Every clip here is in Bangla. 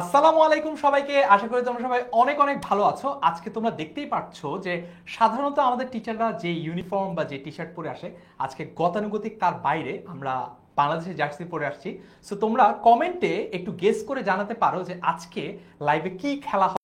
আসসালামু আলাইকুম সবাইকে। আশা করি তোমরা সবাই অনেক অনেক ভালো আছো। আজকে তোমরা দেখতেই পাচ্ছ যে সাধারণত আমাদের টিচাররা যে ইউনিফর্ম বা যে টি শার্ট পরে আসে, আজকে গতানুগতিক তার বাইরে আমরা বাংলাদেশের জার্সি পরে আসছি। সো তোমরা কমেন্টে একটু গেস করে জানাতে পারো যে আজকে লাইভে কি খেলা হবে।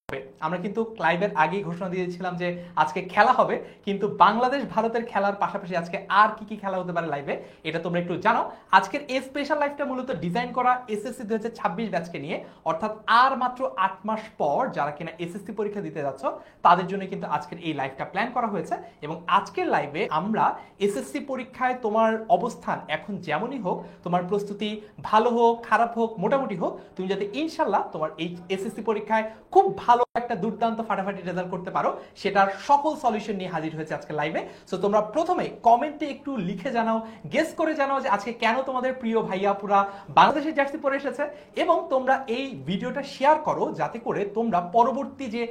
আমরা কিন্তু লাইভের আগেই ঘোষণা দিয়েছিলাম যে আজকে খেলা হবে, কিন্তু বাংলাদেশ ভারতের খেলার পাশাপাশি আজকে আর কি কি খেলা হতে পারে লাইভে, এটা তোমরা একটু জানো। আজকের এই স্পেশাল লাইভটা মূলত ডিজাইন করা এসএসসি 2026 ব্যাচকে নিয়ে, অর্থাৎ আর মাত্র 8 মাস পর যারা কিনা এসএসসি পরীক্ষা দিতে যাচ্ছ তাদের জন্য কিন্তু আজকের এই লাইভটা প্ল্যান করা হয়েছে। এবং আজকের লাইভে আমরা এসএসসি পরীক্ষায় তোমার অবস্থান এখন যেমনই হোক, তোমার প্রস্তুতি ভালো হোক খারাপ হোক মোটামুটি হোক, তুমি যাতে ইনশাল্লাহ তোমার এই এসএসসি পরীক্ষায় খুব ভালো একটা দুর্দান্ত ফাটাফাটি রেজাল্ট করতে পারো, সেটার সকল সলিউশন নিয়ে হাজির হয়েছে আজকে লাইভে। সো তোমরা প্রথমে কমেন্টে একটু লিখে জানাও, গেস করে জানাও যে আজকে কেন তোমাদের প্রিয় ভাইয়া পুরা বাংলাদেশের জার্সি পরে এসেছে। এবং তোমরা এই ভিডিওটা শেয়ার করো যাতে করে তোমরা পরবর্তী যে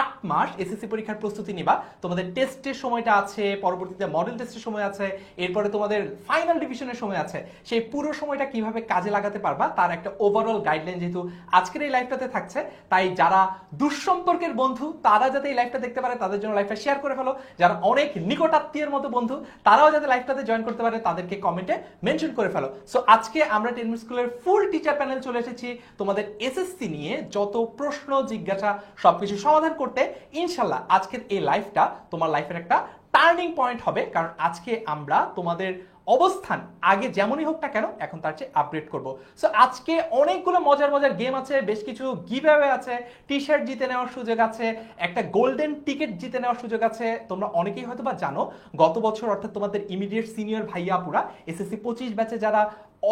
8 মাস এসএসসি পরীক্ষার প্রস্তুতি নিবা, তোমাদের টেস্টের সময়টা আছে, পরবর্তীতে মডেল টেস্টের সময় আছে, এরপরে তোমাদের ফাইনাল ডিভিশনের সময় আছে, সেই পুরো সময়টা কিভাবে কাজে লাগাতে পারবা তার একটা ওভারঅল গাইডলাইন যেহেতু আজকের এই লাইভটাতে থাকছে, তাই যারা দুঃসম্পর্কের বন্ধু তারা যাতে এই লাইভটা দেখতে পারে তাদের জন্য লাইভটা শেয়ার করে ফেলো। যারা অনেক নিকটাত্মীয়ের মতো বন্ধু তারাও যাতে লাইভটাতে জয়েন করতে পারে তাদেরকে কমেন্টে মেনশন করে ফেলো। সো আজকে আমরা 10 মিনিট স্কুলের ফুল টিচার প্যানেল চলে এসেছি তোমাদের এসএসসি নিয়ে যত প্রশ্ন জিজ্ঞাসা সবকিছু সমাধান করতে। ইনশাল্লাহ আজকের এই লাইফটা তোমার লাইফের একটা টার্নিং পয়েন্ট হবে, কারণ আজকে আমরা তোমাদের অবস্থান আগে যেমনই হোক না কেন এখন তার চেয়ে আপগ্রেড করব। সো আজকে অনেকগুলো মজার মজার গেম আছে, বেশ কিছু গিভঅ্যাওয়ে আছে, টি শার্ট জিতে নেওয়ার সুযোগ আছে, একটা গোল্ডেন টিকিট জিতে নেওয়ার সুযোগ আছে। তোমরা অনেকেই হয়তো বা জানো গত বছর অর্থাৎ তোমাদের ইমিডিয়েট সিনিয়র ভাইয়া পুরা এসএসসি 25 ব্যাচে যারা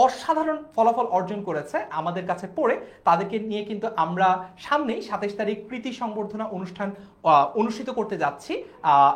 অসাধারণ ফলাফল অর্জন করেছে আমাদের কাছে পড়ে, তাদেরকে নিয়ে কিন্তু আমরা সামনেই 27 তারিখ প্রীতি সংবর্ধনা অনুষ্ঠান অনুষ্ঠিত করতে যাচ্ছি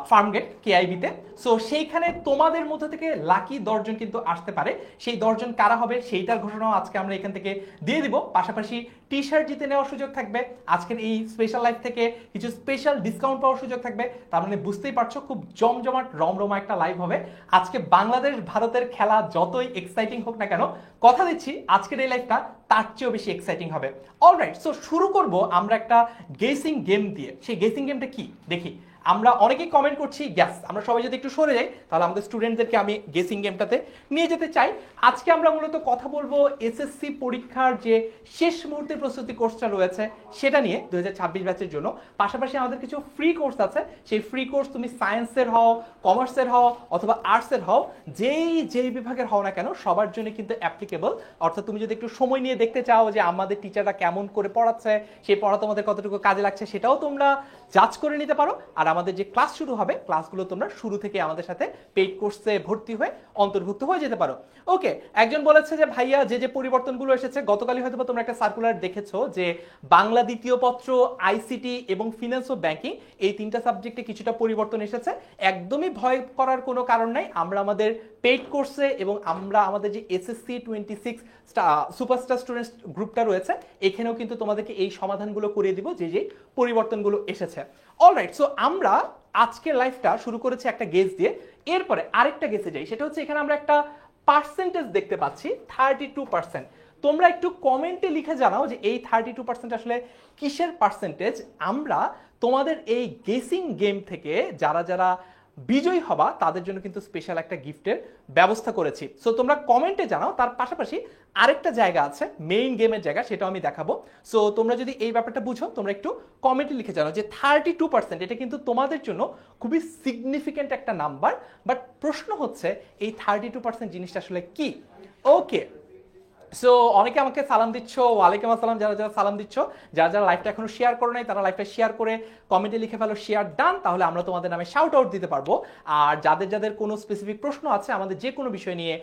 ফার্মগেট কেআইবিতে। সো সেইখানে তোমাদের মধ্যে থেকে লাকি 10 জন কিন্তু আসতে পারে। সেই 10 জন কারা হবে সেইটার ঘোষণাও আজকে আমরা এখান থেকে দিয়ে দিব। পাশাপাশি টি শার্ট জিতে নেওয়ার সুযোগ থাকবে, আজকের এই স্পেশাল লাইভ থেকে কিছু স্পেশাল ডিসকাউন্ট পাওয়ার সুযোগ থাকবে। তার মানে বুঝতেই পারছো খুব জমজমাট রমরমা একটা লাইভ হবে আজকে। বাংলাদেশ ভারতের খেলা যতই এক্সাইটিং হোক না কেন, কথা দিচ্ছি আজকের এই লাইভটা তার চেয়েও বেশি এক্সাইটিং হবে। অলরাইট, সো শুরু করব আমরা একটা গেসিং গেম দিয়ে। সেই গেসিং গেমটা কি দেখি। আমরা অনেকেই কমেন্ট করছি গ্যাস, আমরা সবাই যদি একটু সরে যাই তাহলে আমাদের স্টুডেন্টদেরকে আমি গেসিং গেমটাতে নিয়ে যেতে চাই। আজকে আমরা মূলত কথা বলবো এসএসসি পরীক্ষার যে শেষ মুহূর্তের প্রস্তুতি কোর্সটা রয়েছে সেটা নিয়ে 2026 ব্যাচের জন্য। পাশাপাশি আমাদের কিছু ফ্রি কোর্স আছে, সেই ফ্রি কোর্স তুমি সায়েন্সের হও, কমার্সের হও অথবা আর্টসের হও, যেই বিভাগের হও না কেন সবার জন্য কিন্তু অ্যাপ্লিকেবল। অর্থাৎ তুমি যদি একটু সময় নিয়ে দেখতে চাও যে আমাদের টিচাররা কেমন করে পড়াচ্ছে, সেই পড়া তোমাদের কতটুকু কাজে লাগছে, সেটাও তোমরা জাজ করে নিতে পারো। আর আমাদের যে ক্লাস শুরু হবে ক্লাসগুলো তোমরা শুরু থেকে আমাদের সাথে পেইড কোর্সে ভর্তি হয়ে অন্তর্ভুক্ত হয়ে যেতে পারো। ওকে, একজন বলেছে যে ভাইয়া যে পরিবর্তনগুলো এসেছে, গতকালই হয়তো তোমরা একটা সার্কুলার দেখেছো যে বাংলা দ্বিতীয় পত্র, আইসিটি এবং ফিনান্স ও ব্যাংকিং এই 3টা সাবজেক্টে কিছুটা পরিবর্তন এসেছে। একদমই ভয় করার কোনো কারণ নাই, আমরা আমাদের পেইড কোর্সে এবং আমরা আমাদের যে এসএসসি 26 সুপারস্টার স্টুডেন্টস গ্রুপটা রয়েছে এখানেও কিন্তু তোমাদেরকে এই সমাধানগুলো করিয়ে দিব যে পরিবর্তনগুলো এসেছে। অলরাইট, সো আমরা আজকের লাইফটা শুরু করেছি একটা গেস দিয়ে, এরপরে আরেকটা গেসে যাই। সেটা হচ্ছে এখানে আমরা একটা পার্সেন্টেজ দেখতে পাচ্ছি 32%। তোমরা একটু কমেন্টে লিখে জানাও যে এই 32% আসলে কিসের পার্সেন্টেজ। আমরা তোমাদের এই গেসিং গেম থেকে যারা যারা বিজয়ী হবা তাদের জন্য কিন্তু স্পেশাল একটা গিফটের ব্যবস্থা করেছি। সো তোমরা কমেন্টে জানাও। তার পাশাপাশি আরেকটা জায়গা আছে মেইন গেমের জায়গা, সেটাও আমি দেখাবো। সো তোমরা যদি এই ব্যাপারটা বুঝো তোমরা একটু কমেন্টে লিখে জানাও যে 32% এটা কিন্তু তোমাদের জন্য খুবই সিগনিফিক্যান্ট একটা নাম্বার। বাট প্রশ্ন হচ্ছে এই 32% জিনিসটা আসলে কি। ওকে, সো অনেকে আমাকে সালাম দিচ্ছ, ওয়ালাইকুম আসসালাম। যারা যারা সালাম দিচ্ছ, যারা যারা লাইভটা এখনো শেয়ার করো নাই তারা লাইভটা শেয়ার করে কমেন্টে লিখে ফেলো শেয়ার ডান, তাহলে আমরা তোমাদের নামে শাউট আউট দিতে পারবো। আর যাদের যাদের কোনো স্পেসিফিক প্রশ্ন আছে আমাদের যে কোনো বিষয় নিয়ে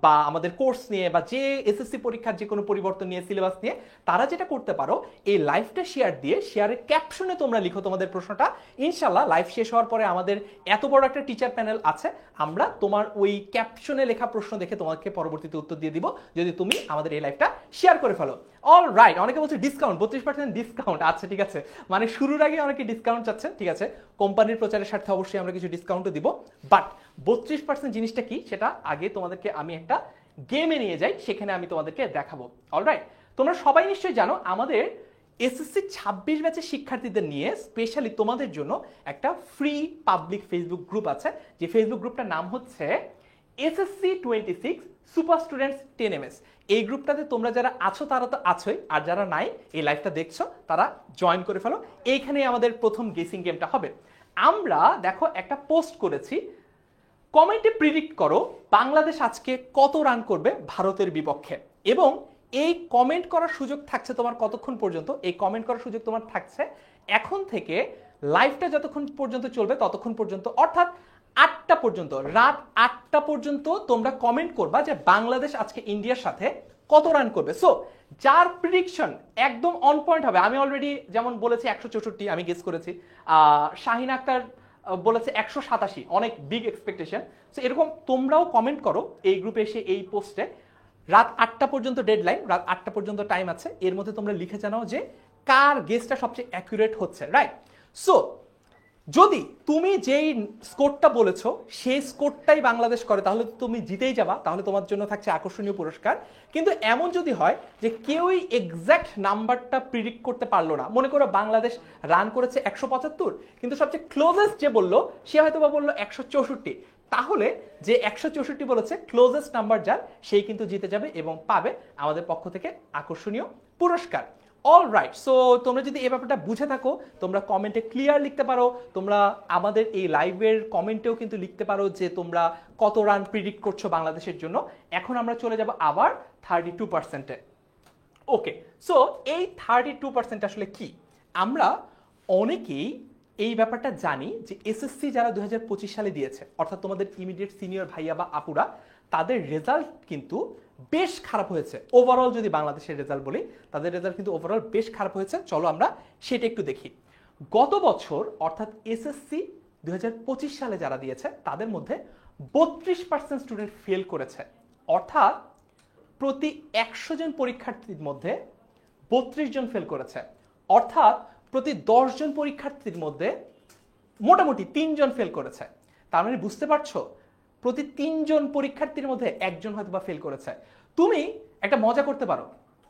বা আমাদের কোর্স নিয়ে বা যে এসএসসি পরীক্ষার যে কোনো পরিবর্তন নিয়ে, সিলেবাস নিয়ে, তারা যেটা করতে পারো এই লাইভটা শেয়ার দিয়ে শেয়ারের ক্যাপশনে তোমরা লিখো তোমাদের প্রশ্নটা। ইনশাল্লাহ লাইভ শেষ হওয়ার পরে আমাদের এত বড় একটা টিচার প্যানেল আছে, আমরা তোমার ওই ক্যাপশনে লেখা প্রশ্ন দেখে তোমাকে পরবর্তীতে উত্তর দিয়ে দিব যদি তুমি আমাদের এই লাইভটা শেয়ার করে ফেলো। অল রাইট, অনেকে বলছে ডিসকাউন্ট 32% ডিসকাউন্ট। আচ্ছা ঠিক আছে, মানে শুরুর আগে অনেকে ডিসকাউন্ট চাচ্ছেন, ঠিক আছে, কোম্পানির প্রচারের স্বার্থে অবশ্যই আমরা কিছু ডিসকাউন্টও দিব। বাট 32% জিনিসটা কি সেটা আগে তোমাদেরকে আমি একটা গেমে নিয়ে যাই, সেখানে আমি তোমাদেরকে দেখাবো। অলরাইট, তোমরা সবাই নিশ্চয়ই জানো আমাদের এসএসসি 26 ব্যাচের শিক্ষার্থীদের নিয়ে স্পেশালি তোমাদের জন্য একটা ফ্রি পাবলিক ফেসবুক গ্রুপ আছে, যে ফেসবুক গ্রুপটার নাম হচ্ছে এসএসসি 26 সুপার স্টুডেন্টস 10ms। এই গ্রুপটাতে তোমরা যারা আছো তারা তো আছোই, আর যারা নাই এই লাইভটা দেখছো তারা জয়েন করে ফেলো। এইখানেই আমাদের প্রথম গেসিং গেমটা হবে। আমরা দেখো একটা পোস্ট করেছি, কমেন্টে প্রিডিক্ট করো বাংলাদেশ আজকে কত রান করবে ভারতের বিপক্ষে। এবং এই কমেন্ট করার সুযোগ থাকছে তোমার কতক্ষণ পর্যন্ত? এই কমেন্ট করার সুযোগ তোমার থাকছে এখন থেকে লাইভটা যতক্ষণ পর্যন্ত চলবে ততক্ষণ পর্যন্ত, অর্থাৎ 8টা পর্যন্ত, রাত 8টা পর্যন্ত তোমরা কমেন্ট করবা যে বাংলাদেশ আজকে ইন্ডিয়ার সাথে কত রান করবে। সো যার প্রিডিকশন একদম অন পয়েন্ট হবে, আমি অলরেডি যেমন বলেছি 164, আমি গেস করেছি, শাহিন আক্তার বলেছে 187, অনেক বিগ এক্সপেকটেশন। সো এরকম তোমরাও কমেন্ট করো এই গ্রুপে এসে, এই পোস্টে। রাত 8টা পর্যন্ত ডেডলাইন, রাত 8টা পর্যন্ত টাইম আছে, এর মধ্যে তোমরা লিখে জানাও যে কার গেসটা সবচেয়ে অ্যাকুরেট হচ্ছে, রাইট? সো যদি তুমি যেই স্কোরটা বলেছো সেই স্কোরটাই বাংলাদেশ করে তাহলে তুমি জিতেই যাবা, তাহলে তোমার জন্য থাকছে আকর্ষণীয় পুরস্কার। কিন্তু এমন যদি হয় যে কেউই এক্স্যাক্ট নাম্বারটা প্রিডিক্ট করতে পারলো না, মনে করো বাংলাদেশ রান করেছে 175, কিন্তু সবচেয়ে ক্লোজেস্ট যে বললো সে হয়তো বা বললো 164, তাহলে যে 164 বলেছে ক্লোজেস্ট নাম্বার যার, সেই কিন্তু জিতে যাবে এবং পাবে আমাদের পক্ষ থেকে আকর্ষণীয় পুরস্কার। অল রাইট, সো তোমরা যদি এই ব্যাপারটা বুঝে থাকো তোমরা কমেন্টে ক্লিয়ার লিখতে পারো। তোমরা আমাদের এই লাইভের কমেন্টেও কিন্তু লিখতে পারো যে তোমরা কত রান প্রিডিক্ট করছো বাংলাদেশের জন্য। এখন আমরা চলে যাব আবার 32%-এ। ওকে, সো এই 32% আসলে কি? আমরা অনেকেই এই ব্যাপারটা জানি যে এসএসসি যারা 2025 সালে দিয়েছে, অর্থাৎ তোমাদের ইমিডিয়েট সিনিয়র ভাইয়া বা আপুরা, তাদের রেজাল্ট কিন্তু বেশ খারাপ হয়েছে। ওভারঅল যদি বাংলাদেশের রেজাল্ট বলি, তাদের রেজাল্ট কিন্তু ওভারঅল বেশ খারাপ হয়েছে। চলো আমরা সেটা একটু দেখি। গত বছর অর্থাৎ এসএসসি 2025 সালে যারা দিয়েছে তাদের মধ্যে 32% স্টুডেন্ট ফেল করেছে, অর্থাৎ প্রতি 100 জন পরীক্ষার্থীর মধ্যে 32 জন ফেল করেছে, অর্থাৎ প্রতি 10 জন পরীক্ষার্থীর মধ্যে মোটামুটি 3 জন ফেল করেছে। তার মানে বুঝতে পারছো, প্রতি 3 জন পরীক্ষার্থীর মধ্যে একজন হয়তো বা ফেল করেছে। তুমি একটা মজা করতে পারো,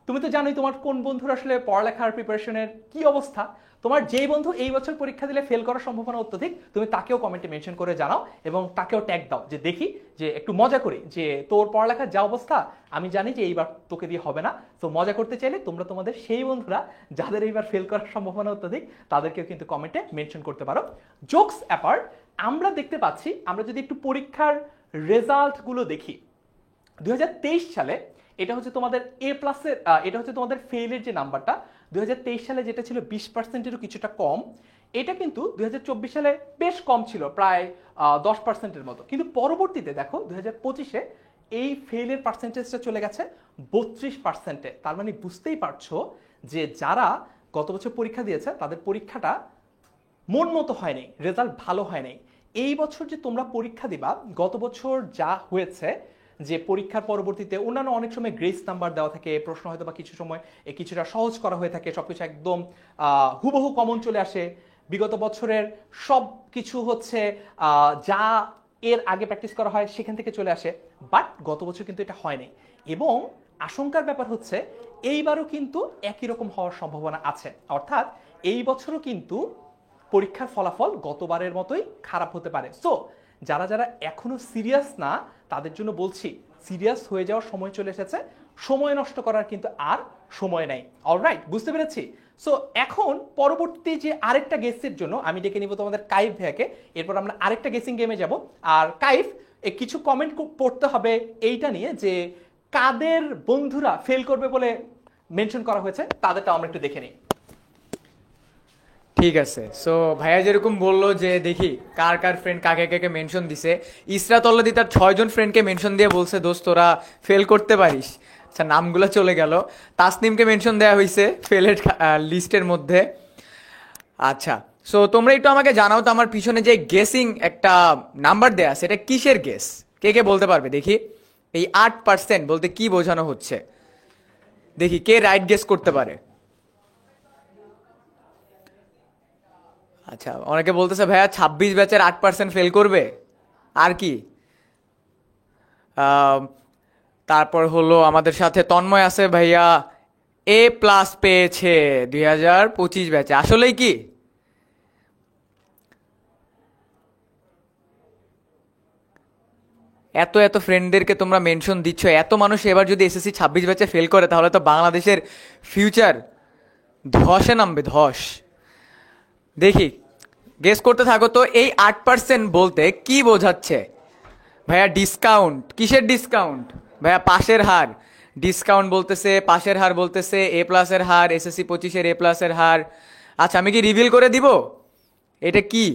তুমি তো জানোই তোমার কোন বন্ধুর আসলে পড়ালেখার প্রিপারেশনের কি অবস্থা। তোমার যেই বন্ধু এই বছর পরীক্ষা দিলে ফেল করার সম্ভাবনা অত্যধিক, তুমি তাকেও কমেন্টে মেনশন করে জানাও এবং তাকেও ট্যাগ দাও, যে দেখি যে একটু মজা করি যে তোর পড়ালেখার যা অবস্থা আমি জানি যে এইবার তোকে দিয়ে হবে না। তো মজা করতে চাইলে তোমরা তোমাদের সেই বন্ধুরা যাদের এইবার ফেল করার সম্ভাবনা অত্যধিক তাদেরকেও কিন্তু কমেন্টে মেনশন করতে পারো। জোকস অ্যাপার্ট, আমরা দেখতে পাচ্ছি, আমরা যদি একটু পরীক্ষার রেজাল্টগুলো দেখি, 2023 সালে এটা হচ্ছে তোমাদের এ প্লাসের, এটা হচ্ছে তোমাদের ফেইলের যে নাম্বারটা, 2023 সালে যেটা ছিল 20%-এরও কিছুটা কম, এটা কিন্তু 2024 সালে বেশ কম ছিল, প্রায় 10%-এর মতো। কিন্তু পরবর্তীতে দেখো 2025-এ এই ফেইলের পার্সেন্টেজটা চলে গেছে 32%-এ। তার মানে বুঝতেই পারছো যে যারা গত বছর পরীক্ষা দিয়েছে তাদের পরীক্ষাটা মন মতো হয়নি, রেজাল্ট ভালো হয়নি। এই বছর যে তোমরা পরীক্ষা দিবা, গত বছর যা হয়েছে যে পরীক্ষার পরবর্তীতে অন্যান্য অনেক সময় গ্রেস নাম্বার দেওয়া থাকে, প্রশ্ন হয়তো বা কিছু সময় কিছুটা সহজ করা হয়ে থাকে, সবকিছু একদম হুবহু কমন চলে আসে। বিগত বছরের সব কিছু হচ্ছে যা এর আগে প্র্যাকটিস করা হয় সেখান থেকে চলে আসে, বাট গত বছর কিন্তু এটা হয়নি। এবং আশঙ্কার ব্যাপার হচ্ছে এইবারও কিন্তু একই রকম হওয়ার সম্ভাবনা আছে, অর্থাৎ এই বছরও কিন্তু পরীক্ষার ফলাফল গতবারের মতোই খারাপ হতে পারে। সো যারা যারা এখনো সিরিয়াস না তাদের জন্য বলছি, সিরিয়াস হয়ে যাওয়ার সময় চলে এসেছে, সময় নষ্ট করার কিন্তু আর সময় নাই। অলরাইট, বুঝতে পেরেছি। সো এখন পরবর্তী যে আরেকটা গেসের জন্য আমি ডেকে নিব তোমাদের কাইফ ভাইয়াকে, এরপর আমরা আরেকটা গেসিং গেমে যাব। আর কাইফ, কিছু কমেন্ট পড়তে হবে এইটা নিয়ে যে কাদের বন্ধুরা ফেল করবে বলে মেনশন করা হয়েছে, তাদেরটা আমরা একটু দেখে নিই। ঠিক আছে, সো ভাইয়া যেরকম বললো যে দেখি কার কার ফ্রেন্ড কাকে কাকে মেনশন দিছে, ইসরাত অলরেডি তার 6 জন ফ্রেন্ডকে মেনশন দিয়ে বলছে দোস্ত তোরা ফেল করতে পারিস। আচ্ছা, নামগুলো চলে গেল। তাসনিমকে মেনশন দেওয়া হয়েছে ফেলের লিস্টের মধ্যে। আচ্ছা, সো তোমরা একটু আমাকে জানাও তো, আমার পিছনে যে গেসিং একটা নাম্বার দেয়া সেটা কিসের গেস, কে কে বলতে পারবে দেখি? এই 8% বলতে কি বোঝানো হচ্ছে, দেখি কে রাইট গেস করতে পারে। আচ্ছা, অনেকে বলতেছে ভাইয়া 26 ব্যাচের 8% ফেল করবে, আর কি? আম, তারপর হলো আমাদের সাথে তন্ময় আছে ভাইয়া, A+ পেয়েছে 2025 ব্যাচে, আসলেই কি? এত এত ফ্রেন্ডদেরকে তোমরা মেনশন দিচ্ছ, এত মানুষ এবার যদি এসএসসি 26 ব্যাচে ফেল করে তাহলে তো বাংলাদেশের ফিউচার ধসে নামবে, ধস। দেখি, গেস করতে থাকো তো। এই 8% বলতে কি বোঝাচ্ছে ভাইয়া? ডিসকাউন্ট? কিসের ডিসকাউন্ট ভাইয়া? পাশের হার ডিসকাউন্ট বলতেছে, পাশের হার বলতেছে, A+ এর হার, এসএসসি 25-এর A+ এর হার। আচ্ছা, আমি কি রিভিল করে দিব এটা কি?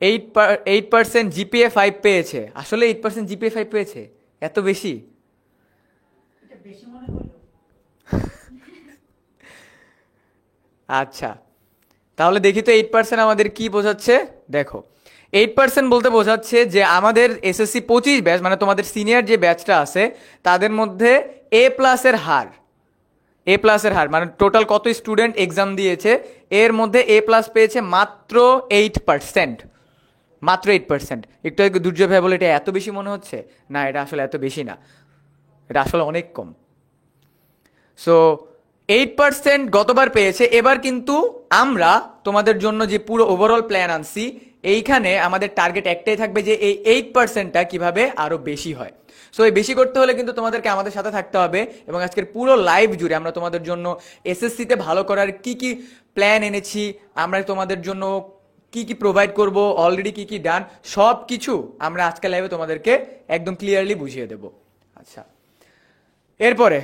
8% জিপিএ 5 পেয়েছে, আসলে 8% জিপিএ 5 পেয়েছে, এত বেশি? এটা বেশি মনে হলো। আচ্ছা, তাহলে দেখি তো 8% আমাদের কি বোঝাচ্ছে। দেখো, 8% বলতে বোঝাচ্ছে যে আমাদের এসএসসি 25 ব্যাচ, মানে তোমাদের সিনিয়র যে ব্যাচটা আছে তাদের মধ্যে A+ এর হার, A+ এর হার মানে টোটাল কত স্টুডেন্ট এক্সাম দিয়েছে এর মধ্যে A+ পেয়েছে মাত্র 8%। মাত্র 8%। একটু আগে দুর্জয় ভাই বলে এটা এত বেশি মনে হচ্ছে, না এটা আসলে এত বেশি না, এটা আসলে অনেক কম। সো 8% গতবার পেয়েছে, এবার কিন্তু আমরা তোমাদের জন্য যে পুরো ওভারঅল প্ল্যান আনছি, এইখানে আমাদের টার্গেট একটাই থাকবে যে এই 8%টা কিভাবে আরো বেশি হয়। সো এই বেশি করতে হলে কিন্তু তোমাদেরকে আমাদের সাথে থাকতে হবে, এবং আজকের পুরো লাইভ জুড়ে আমরা তোমাদের জন্য এসএসসিতে ভালো করার কি কি প্ল্যান এনেছি, আমরা তোমাদের জন্য কি কি প্রোভাইড করব, অলরেডি কি কি ডান, সব কিছু আমরা আজকে লাইভে তোমাদেরকে একদম ক্লিয়ারলি বুঝিয়ে দেব। আচ্ছা, এরপরে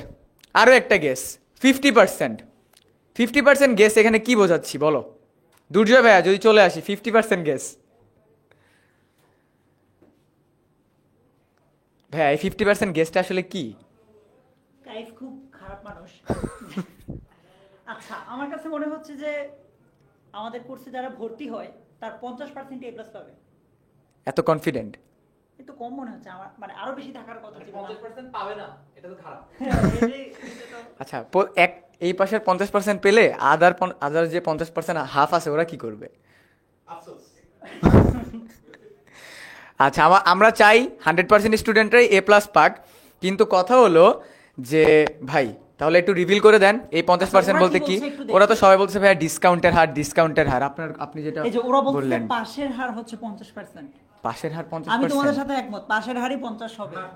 আরো একটা গেস, 50%। 50% গেস এখানে কি বোঝাচ্ছি বলো? দুর্জয় ভাইয়া যদি চলে আসি, 50% গেস ভাইয়া, এই 50% গেসটা আসলে কি? কাইফ খুব খারাপ মানুষ। আচ্ছা, আমার কাছে মনে হচ্ছে যে আমাদের কোর্সে যারা ভর্তি হয় তার 50% A+ পাবে। এত কনফিডেন্ট? একটু কম মনে হচ্ছে আমার, মানে আরো বেশি থাকার কথা ছিল। 50% পাবে না, এটা তো খারাপ। আচ্ছা, এই পাশের 50% পেলে আদার যে 50% হাফ আছে ওরা কি করবে? আফসোস। আচ্ছা, আমরা চাই 100% স্টুডেন্টরাই A+ পাক, কিন্তু কথা হলো যে ভাই তাহলে একটু রিভিল করে দেন এই 50% ওরা বলতে কি কি? বলছে একটু দেখি। ওরা তো সবাই বলছে ভাইয়া ডিসকাউন্টের হার, ডিসকাউন্টের হার। আপনি যেটা এই যে ওরা বলছে বললেন পাশের হার হচ্ছে 50%। পাশের হার আমি তোমাদের 50%। সাথে একমত, পাশের হারই 50 হবে। না,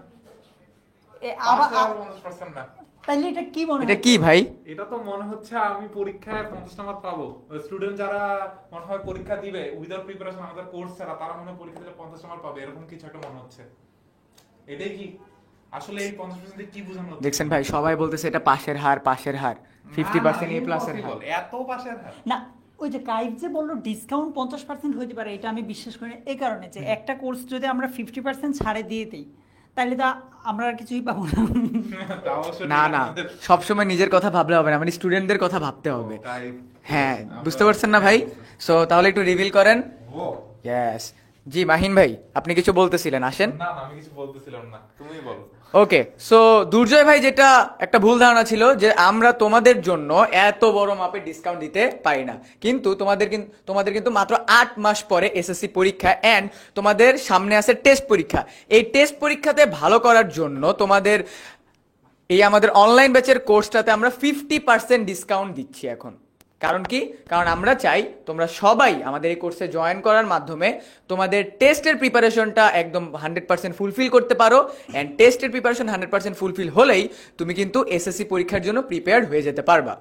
আবার 50% না। তাইলে এটা কি মনে এটা হয়? কি ভাই? এটা তো মনে হচ্ছে আমি পরীক্ষায় 50 নাম্বার পাবো। স্টুডেন্ট যারা মনে হয় পরীক্ষা দিবে উইদাউট প্রিপারেশন, আমাদের কোর্স ছাড়া, তারা মনে হয় পরীক্ষা দিলে 50 নাম্বার পাবে, এরকম কিছু একটা মনে হচ্ছে। এটাই কি আসলে এই 50% কি বোঝানো হচ্ছে? দেখছেন ভাই, সবাই বলতেছে এটা পাশের হার, পাশের হার, 50% A+ এর হার। এত পাশের হার। না, ওই যে কাইফ যে বললো ডিসকাউন্ট 50% হইতে পারে, এটা আমি বিশ্বাস করি না। এই কারণে যে একটা কোর্স যদি আমরা 50% ছাড়ে দিয়ে দিই তাহলে তো আমরা আর কিছুই পাবো না। তা অবশ্য না ঠিক না, আমাদের- সবসময় নিজের কথা ভাবলে হবে না, মানে স্টুডেন্টদের কথা ভাবতে হবে। তাই হ্যাঁ, আমরা- বুঝতে পারছেন না ভাই? সো তাহলে একটু রিভিল করেন। ও, ইয়েস। জি মাহিন ভাই, আপনি কিছু বলতেছিলেন, আসেন। না না, আমি কিছু বলতেছিলাম না, তুমিই বলো। ওকে, সো দুর্জয় ভাই যেটা একটা ভুল ধারণা ছিল যে আমরা তোমাদের জন্য এত বড় মাপের ডিসকাউন্ট দিতে পারি না, কিন্তু তোমাদের কিন্তু মাত্র 8 মাস পরে এসএসসি পরীক্ষা, এন্ড তোমাদের সামনে আছে টেস্ট পরীক্ষা। এই টেস্ট পরীক্ষাতে ভালো করার জন্য তোমাদের এই আমাদের অনলাইন ব্যাচের কোর্সটাতে আমরা 50% ডিসকাউন্ট দিচ্ছি এখন। কারণ কি? কারণ আমরা চাই তোমরা সবাই আমাদের এই কোর্সে জয়েন করার মাধ্যমে তোমাদের টেস্টের প্রিপারেশনটা একদম 100% ফুলফিল করতে পারো, অ্যান্ড টেস্টের প্রিপারেশন 100% ফুলফিল হলেই তুমি কিন্তু এসএসসি পরীক্ষার জন্য প্রিপেয়ার্ড হয়ে যেতে পারবা।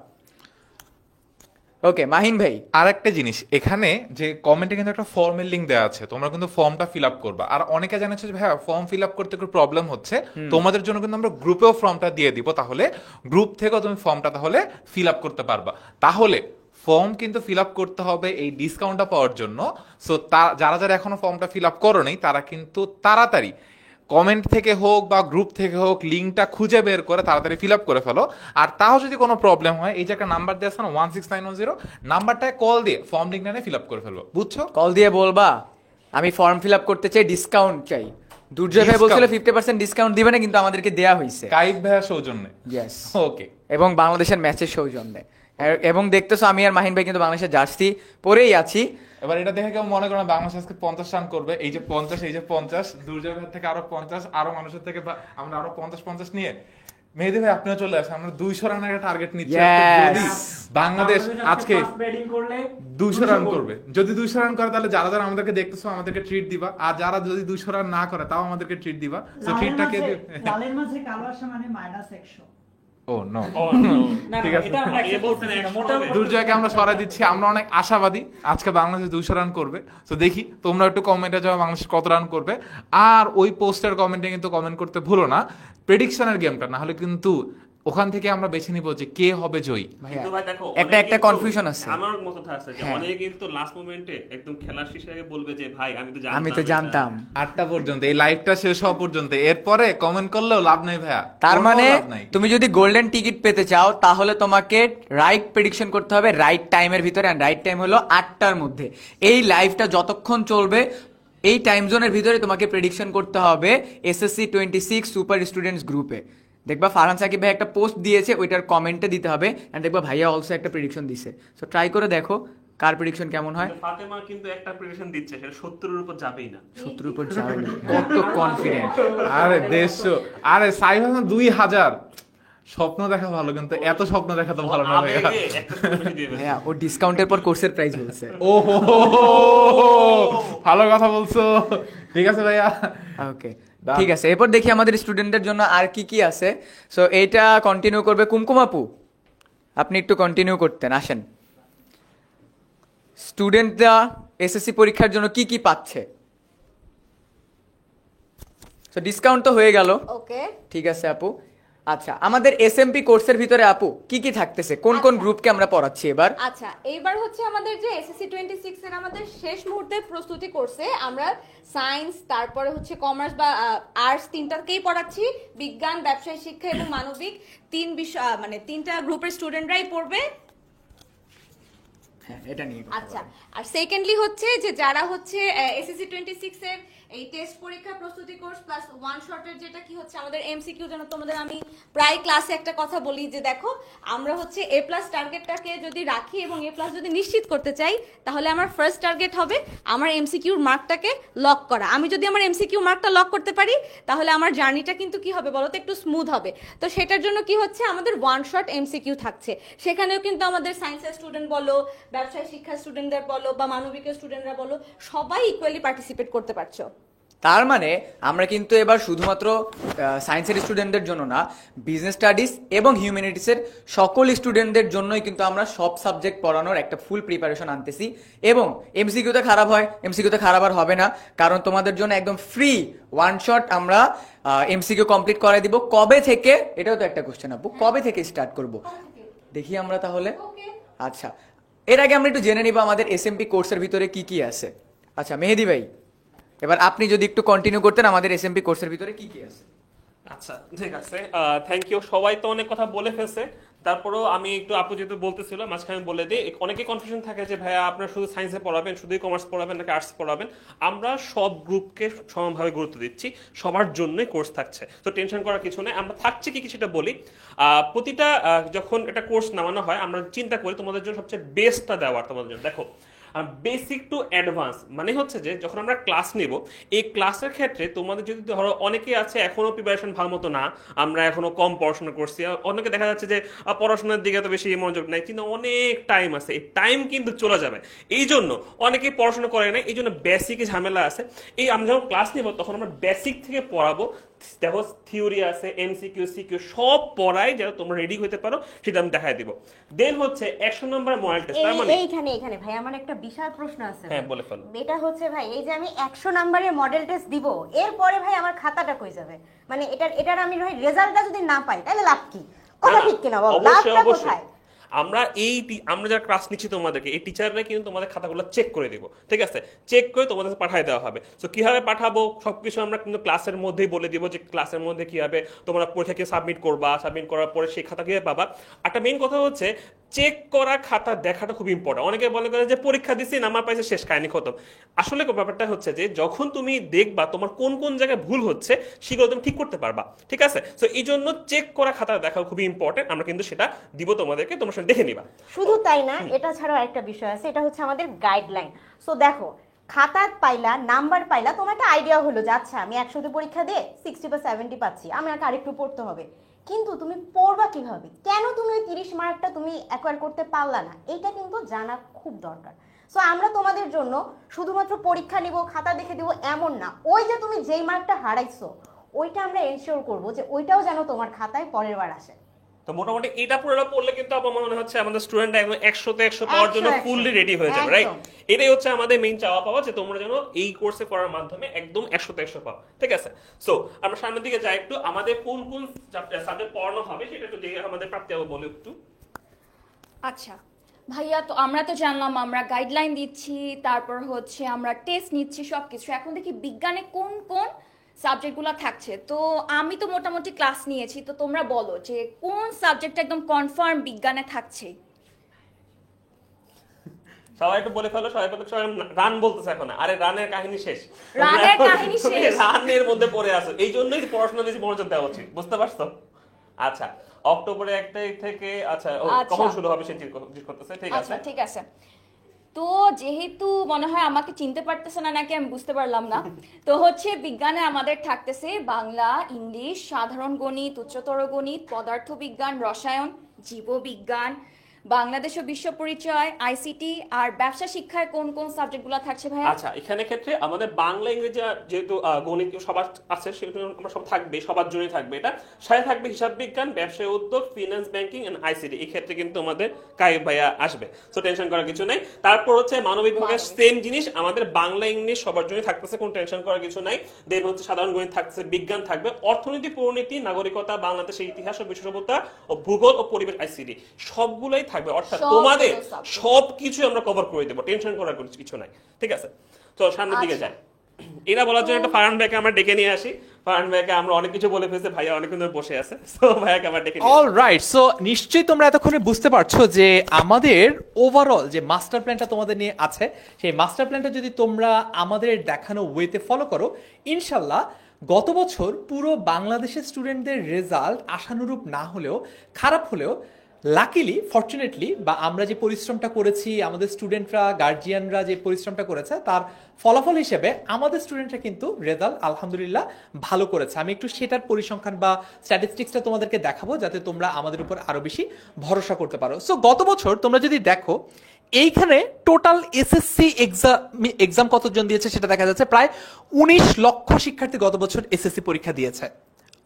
ওকে মাহিন ভাই, আর একটা জিনিস, এখানে যে কমেন্টে কিন্তু একটা ফর্মের লিঙ্ক দেওয়া আছে, তোমরা কিন্তু ফর্মটা ফিল আপ করবা। আর অনেকে জানাচ্ছে যে ভাইয়া ফর্ম ফিল আপ করতে একটু প্রবলেম হচ্ছে, তোমাদের জন্য কিন্তু আমরা গ্রুপেও ফর্মটা দিয়ে দিব, তাহলে গ্রুপ থেকেও তুমি ফর্মটা তাহলে ফিল আপ করতে পারবা। তাহলে ফর্ম কিন্তু ফিল আপ করতে হবে এই ডিসকাউন্টটা পাওয়ার জন্য। সো যারা যারা এখনো ফর্মটা ফিল আপ করো নাই, তারা কিন্তু তাড়াতাড়ি কমেন্ট থেকে হোক বা গ্রুপ থেকে হোক লিঙ্কটা খুঁজে বের করে তাড়াতাড়ি ফিল আপ করে ফেলো। আর তাও যদি কোনো প্রবলেম হয়, এই যে একটা নাম্বার দিয়ে আছে না 16910, নাম্বারটায় কল দিয়ে ফর্ম লিঙ্ক নিয়ে ফিল আপ করে ফেলবো, বুঝছো? কল দিয়ে বলবা আমি ফর্ম ফিল আপ করতে চাই, ডিসকাউন্ট চাই। দুর্জয় ভাই বলছিল 50% ডিসকাউন্ট দিবে না, কিন্তু আমাদেরকে দেয়া হয়েছে। কাইফ ভাইয়া সৌজন্যে। ইয়েস। ওকে, এবং বাংলাদেশের ম্যাচের সৌজন্যে। এবং দেখতেছো আমি আর মাহিন ভাই কিন্তু বাংলাদেশের জার্সি পরেই আছি। এবার এটা দেখে কেউ মনে করো না বাংলাদেশ আজকে 50 রান করবে, এই যে 50, এই যে 50, দুর্জয় ভাই থেকে আরো 50, আরো মানুষের থেকে আমরা আরো 50 নিয়ে মেহেদী ভাই আপনিও চলে আসেন, আমরা 200 রানের একটা টার্গেট নিচ্ছি। Yes! যদি বাংলাদেশ আজকে ব্যাটিং করলে 200 রান করবে, যদি 200 রান করে তাহলে যারা যারা আমাদেরকে দেখতেছো আমাদেরকে ট্রিট দিবা, আর যারা যদি 200 রান না করে তাও আমাদেরকে ট্রিট দিবা। তো ট্রিটটা কে দিবে? লালের মাঝে কালো আসা মানে -100। ও নো, না, ঠিক আছে। এটা আমরা accept করছি না, মোটেও- দুর্জয়কে আমরা সরাই দিচ্ছি, আমরা অনেক আশাবাদী আজকে বাংলাদেশ 200 রান করবে। তো দেখি তোমরা একটু কমেন্টে যাও বাংলাদেশ কত রান করবে, আর ওই পোস্টের কমেন্টে কিন্তু কমেন্ট করতে ভুলো না প্রেডিকশনের গেমটা, না হলে কিন্তু ওখান থেকে আমরা বেছে নিব যে কে হবে জয়ী। ভাইয়া কিন্তু ভাই দেখো, একটা অনেকে একটা কিন্তু- কনফিউশন আছে। আমার মতো আছে যে হ্যাঁ। অনেকে কিন্তু লাস্ট মোমেন্টে একদম খেলার শেষে আগে বলবে যে ভাই আমি তো জানতাম। 8টা পর্যন্ত এই লাইভটা শেষ হওয়া পর্যন্ত, এরপরে কমেন্ট করলেও লাভ নাই ভাইয়া, তার কোনো মানে লাভ নাই। তুমি যদি গোল্ডেন টিকিট পেতে চাও তাহলে তোমাকে রাইট প্রেডিকশন করতে হবে রাইট টাইমের ভিতরে, এন্ড রাইট টাইম হলো 8টার মধ্যে। এই লাইভটা যতক্ষণ চলবে এই টাইম জোনের ভিতরে তোমাকে প্রেডিকশন করতে হবে এসএসসি 26 সুপার স্টুডেন্টস গ্রুপে। দেখবা ফারহান সাকিব ভাই একটা পোস্ট দিয়েছে, ওইটার কমেন্টে দিতে হবে, এন্ড দেখবা ভাইয়া অলসো একটা প্রেডিকশন দিছে। সো ট্রাই করে দেখো কার প্রেডিকশন কেমন হয়। ফাতেমা কিন্তু একটা প্রেডিকশন দিচ্ছে, সেটা 70-এর উপর যাবেই না। 70 উপর যাবে না। কত কনফিডেন্ট। আরে 150, আরে সাইফ হাসান 2000। স্বপ্ন দেখা ভালো, কিন্তু এত স্বপ্ন দেখা তো ভালো না ভাইয়া। আবেগে একটা শূন্য বেশি দিয়ে ফেলছে। ভাইয়া ও ডিসকাউন্টের পর কোর্সের প্রাইস বলছে। ও ভালো কথা বলছো, ঠিক আছে ভাইয়া। ওকে Done. ঠিক আছে, এরপর দেখি আমাদের স্টুডেন্টদের জন্য আর কি কি আছে। সো এইটা কন্টিনিউ করবে কুমকুম আপু, আপনি একটু কন্টিনিউ করতেন, আসেন। স্টুডেন্টরা এসএসসি পরীক্ষার জন্য কি কি পাচ্ছে? সো ডিসকাউন্ট তো হয়ে গেল, ওকে ঠিক আছে আপু। আচ্ছা, আমাদের এসএমপি কোর্সের ভিতরে আপু কি কি থাকতেছে, কোন কোন আচ্ছা। গ্রুপকে আমরা পড়াচ্ছি এবার? আচ্ছা, এইবার হচ্ছে আমাদের যে এসএসসি 26 এর আমাদের শেষ মুহূর্তের প্রস্তুতি কোর্সে আমরা সায়েন্স, তারপরে হচ্ছে কমার্স বা আর্টস তিনটাকেই পড়াচ্ছি। বিজ্ঞান, ব্যবসায় শিক্ষা এবং মানবিক তিন বিষয় মানে তিনটা গ্রুপের স্টুডেন্টরাই পড়বে। হ্যাঁ, এটা নিয়ে কথা আচ্ছা, বলো। আর সেকেন্ডলি হচ্ছে যে যারা হচ্ছে এসএসসি 26 এর এই টেস্ট পরীক্ষা প্রস্তুতি কোর্স প্লাস ওয়ান শটের যেটা কি হচ্ছে আমাদের এমসিকিউ, যেন তোমাদের আমি প্রায় ক্লাসে একটা কথা বলি যে দেখো আমরা হচ্ছে এ প্লাস টার্গেটটাকে যদি রাখি এবং এ প্লাস যদি নিশ্চিত করতে চাই তাহলে আমার ফার্স্ট টার্গেট হবে আমার এমসিকিউর মার্কটাকে লক করা। আমি যদি আমার এমসিকিউ মার্কটা লক করতে পারি তাহলে আমার জার্নিটা কিন্তু কি হবে বলো তো, একটু স্মুথ হবে। তো সেটার জন্য কি হচ্ছে আমাদের ওয়ান শট এমসিকিউ থাকছে, সেখানেও কিন্তু আমাদের সায়েন্সের স্টুডেন্ট বলো, ব্যবসায় শিক্ষা স্টুডেন্টদের বলো বা মানবিকের স্টুডেন্টরা বলো, সবাই ইকুয়ালি পার্টিসিপেট করতে পারছো। তার মানে আমরা কিন্তু এবার শুধুমাত্র সায়েন্সের স্টুডেন্টদের জন্য না, বিজনেস স্টাডিজ এবং হিউম্যানিটিসের সকল স্টুডেন্টদের জন্যই কিন্তু আমরা সব সাবজেক্ট পড়ানোর একটা ফুল প্রিপারেশন আনতেছি। এবং এমসিকিউতে খারাপ হয়, এমসিকিউতে খারাপ আর হবে না, কারণ তোমাদের জন্য একদম ফ্রি ওয়ান শট আমরা এমসিকিউ কমপ্লিট করাই দিব। কবে থেকে, এটাও তো একটা কোশ্চেন আপু, কবে থেকে স্টার্ট করব দেখি আমরা তাহলে। আচ্ছা, এর আগে আমরা একটু জেনে নিব আমাদের এসএমপি কোর্সের ভিতরে কি কি আছে। আচ্ছা মেহেদি ভাই, এবার আপনি যদি একটু কন্টিনিউ করতেন আমাদের এসএমপি কোর্সের ভিতরে কি কি আছে। আচ্ছা ঠিক আছে, থ্যাংক ইউ। সবাই তো অনেক কথা বলে ফেলছে, তারপরেও আমি একটু আপু যেহেতু বলতেছিল মাঝখানে বলে দিই। অনেকে কনফিউশন থাকে যে ভাইয়া আপনারা শুধু সায়েন্সে পড়াবেন, শুধুই কমার্স পড়াবেন নাকি আর্টস পড়াবেন। আমরা সব গ্রুপকে সমানভাবে গুরুত্ব দিচ্ছি, সবার জন্যই কোর্স থাকছে, তো টেনশন করার কিছু নেই। আমরা থাকছে কি সেটা বলি। প্রতিটা যখন একটা কোর্স নামানো হয় আমরা চিন্তা করি তোমাদের জন্য সবচেয়ে বেস্টটা দেওয়ার তোমাদের জন্য। দেখো বেসিক টু অ্যাডভান্স মানে হচ্ছে যে যখন আমরা ক্লাস নেব, এই ক্লাসের ক্ষেত্রে তোমাদের যদি ধরো অনেকে আছে এখনো প্রিপারেশন ভালো মতো না, আমরা এখনো কম পড়াশোনা করছি, অনেকে দেখা যাচ্ছে যে পড়াশোনার দিকে তো বেশি মনোযোগ নাই, কিন্তু অনেক টাইম আছে, এই টাইম কিন্তু চলে যাবে। এই জন্য অনেকেই পড়াশোনা করে না, এই জন্য বেসিক ঝামেলা আছে। এই আমরা যখন ক্লাস নেব তখন আমরা বেসিক থেকে পড়াবো। দেখো থিওরি আছে, এমসিকিউ সিকিউ সব পড়াই, যেন তোমরা রেডি হতে পারো সেটা আমি দেখাই দিব। দেন হচ্ছে 100 নম্বর মডেল টেস্ট। তার মানে এইখানে ভাই আমার একটা বিশাল প্রশ্ন আছে। হ্যাঁ বলে ফেলো। এটা হচ্ছে ভাই এই যে আমি 100 নাম্বারের মডেল টেস্ট দিব, এরপরে ভাই আমার খাতাটা কই যাবে? মানে এটার আমি ভাই রেজাল্টটা যদি না পাই তাহলে লাভ কি? কথা ঠিক কিনা বল, লাভটা কোথায়? আমরা আমরা যারা ক্লাস নিচ্ছি তোমাদেরকে, এই টিচাররা কিন্তু তোমাদের খাতাগুলো চেক করে দিব, ঠিক আছে? চেক করে তোমাদের পাঠিয়ে দেওয়া হবে। তো কিভাবে পাঠাবো সবকিছু আমরা কিন্তু ক্লাসের মধ্যেই বলে দিব, যে ক্লাসের মধ্যে কিভাবে তোমরা পরীক্ষাকে সাবমিট করবা, সাবমিট করার পরে সেই খাতা কিভাবে পাবা। একটা মেইন কথা হচ্ছে চেক করা খাতা দেখাটা খুব ইম্পর্টেন্ট। অনেকে বলে করে যে পরীক্ষা দিচ্ছি নাম্বার পাইছে শেষ, কাহিনী খতম। আসলে ব্যাপারটা হচ্ছে যে যখন তুমি দেখবা তোমার কোন কোন জায়গায় ভুল হচ্ছে সেগুলো তুমি ঠিক করতে পারবা, ঠিক আছে? তো এই জন্য চেক করা খাতা দেখা খুবই ইম্পর্টেন্ট। আমরা কিন্তু সেটা দিব তোমাদেরকে, তোমরা সেটা দেখে নিবা। শুধু তাই না, এটা ছাড়াও একটা বিষয় আছে, এটা হচ্ছে আমাদের গাইডলাইন। সো দেখো খাতা পাইলা, নাম্বার পাইলা, তোমার একটা আইডিয়া হলো যে আচ্ছা আমি 100তে পরীক্ষা দিয়ে 60 বা 70 পাচ্ছি, আমাকে আরেকটু পড়তে হবে। কিন্তু তুমি পড়বা কিভাবে, কেন তুমি ওই 30 মার্কটা তুমি অ্যাকোয়ার করতে পারলা না, এটা কিন্তু জানা খুব দরকার। সো আমরা তোমাদের জন্য শুধুমাত্র পরীক্ষা নিব, খাতা দেখে দিব এমন না, ওই যে তুমি যেই মার্কটা হারাইছো ওইটা আমরা এনশিওর করব যে ওইটাও যেন তোমার খাতায় পরের বার আসে। তো মোটামুটি এটা পুরোটা পড়লে কিন্তু আমার মনে হচ্ছে আমাদের স্টুডেন্টরা একদম 100-তে 100 পাওয়ার জন্য 100 ফুললি রেডি হয়ে যাবে, রাইট? একদম। এটাই হচ্ছে আমাদের মেইন চাওয়া পাওয়া, যে তোমরা যেন এই কোর্সে করার মাধ্যমে একদম 100-তে 100 পাও, ঠিক আছে? সো আমরা সামনের দিকে যাই একটু, আমাদের কোন কোন সাবজেক্ট পড়ানো হবে সেটা একটু দেখে আমাদের প্রাপ্তি হবে বলে একটু। আচ্ছা ভাইয়া, তো আমরা তো জানলাম আমরা গাইডলাইন দিচ্ছি, তারপর হচ্ছে আমরা টেস্ট নিচ্ছি সবকিছু। এখন দেখি বিজ্ঞানে কোন কোন সাবজেক্টগুলো থাকছে। তো আমি তো মোটামুটি ক্লাস নিয়েছি, তো তোমরা বলো যে কোন সাবজেক্ট একদম কনফার্ম বিজ্ঞানে থাকছে। সবাই একটু বলে ফেলো, সবাই রান বলতেছে এখন। আরে রানের কাহিনী শেষ, রানের কাহিনী তুমি শেষ। রানের মধ্যে পড়ে আছো, এই জন্যই পড়াশোনা বেশি মনোযোগ দেওয়া উচিত, বুঝতে পারছো? আচ্ছা, অক্টোবরের 1 তারিখ থেকে, আচ্ছা কখন শুরু হবে সেটা জিজ্ঞেস করতেছে, ঠিক আছে? আচ্ছা ঠিক আছে। তো যেহেতু মনে হয় আমাকে চিনতে পারতেছে না নাকি আমি বুঝতে পারলাম না, তো হচ্ছে বিজ্ঞানে আমাদের থাকতেছে বাংলা, ইংলিশ, সাধারণ গণিত, উচ্চতর গণিত, পদার্থবিজ্ঞান, রসায়ন, জীববিজ্ঞান, বাংলাদেশ ও বিশ্ব পরিচয়, আইসিটি, আর ব্যবসা শিক্ষায় কোন কোন সাবজেক্টগুলো থাকছে ভাইয়া? আচ্ছা, এখানে ক্ষেত্রে আমাদের বাংলা ইংরেজি যেহেতু গণিত সবার আছে, সেগুলো আমরা সব থাকবে, সবার জন্যই থাকবে। এটা সাথে থাকবে হিসাব বিজ্ঞান, ব্যবসায় উদ্যোগ, ফিনান্স, ব্যাংকিং এন্ড আইসিটি। এই ক্ষেত্রে কিন্তু আমাদের কাইব ভাইয়া আসবে, সো টেনশন করার কিছু নাই। তারপর হচ্ছে মানবিক বিভাগের সেম জিনিস, আমাদের বাংলা ইংলিশ সবার জন্যই থাকতেছে, কোনো টেনশন করার কিছু নাই। দেন হচ্ছে সাধারণ গণিত থাকতেছে, বিজ্ঞান থাকবে, অর্থনীতি, পরিনীতি, নাগরিকতা, বাংলাদেশের ইতিহাস ও বিশ্ব সভ্যতা ও ভূগোল ও পরিবেশ, আইসিটি সবগুলাই থাকবে। অর্থাৎ তোমাদের সবকিছু আমরা কভার করে দেবো, টেনশন করার কিছু নাই, ঠিক আছে? তো সামনের দিকে যাই। এরা বলার জন্য একটা ফারহান ভাইকে আমরা ডেকে নিয়ে আসি। ফারহান ভাইকে আমরা অনেক কিছু বলে ফেলছি, ভাইয়া অনেকক্ষণ ধরে বসে আছে, সো ভাইয়াকে আমরা ডেকে নিয়ে আসি। অলরাইট, সো নিশ্চয়ই তোমরা এতক্ষণে বুঝতে পারছো যে আমাদের ওভারঅল যে মাস্টার প্ল্যানটা তোমাদের নিয়ে আছে, সেই মাস্টার প্ল্যানটা যদি তোমরা আমাদের দেখানো ওয়েতে ফলো করো, ইনশাল্লাহ গত বছর পুরো বাংলাদেশের স্টুডেন্টদের রেজাল্ট আশানুরূপ না হলেও, খারাপ হলেও, লাকিলি ফরচুনেটলি বা আমরা যে পরিশ্রমটা করেছি, আমাদের স্টুডেন্টরা, গার্জিয়ানরা যে পরিশ্রমটা করেছে, তার ফলাফল হিসেবে আমাদের স্টুডেন্টরা কিন্তু রেজাল্ট আলহামদুলিল্লাহ ভালো করেছে। আমি একটু সেটার পরিসংখ্যান বা স্ট্যাটিস্টিক্সটা তোমাদেরকে দেখাবো, যাতে তোমরা আমাদের উপর আরো বেশি ভরসা করতে পারো। সো গত বছর তোমরা যদি দেখো, এইখানে টোটাল এসএসসি এক্সাম কতজন দিয়েছে সেটা দেখা যাচ্ছে, প্রায় 19 লক্ষ শিক্ষার্থী গত বছর এসএসসি পরীক্ষা দিয়েছে।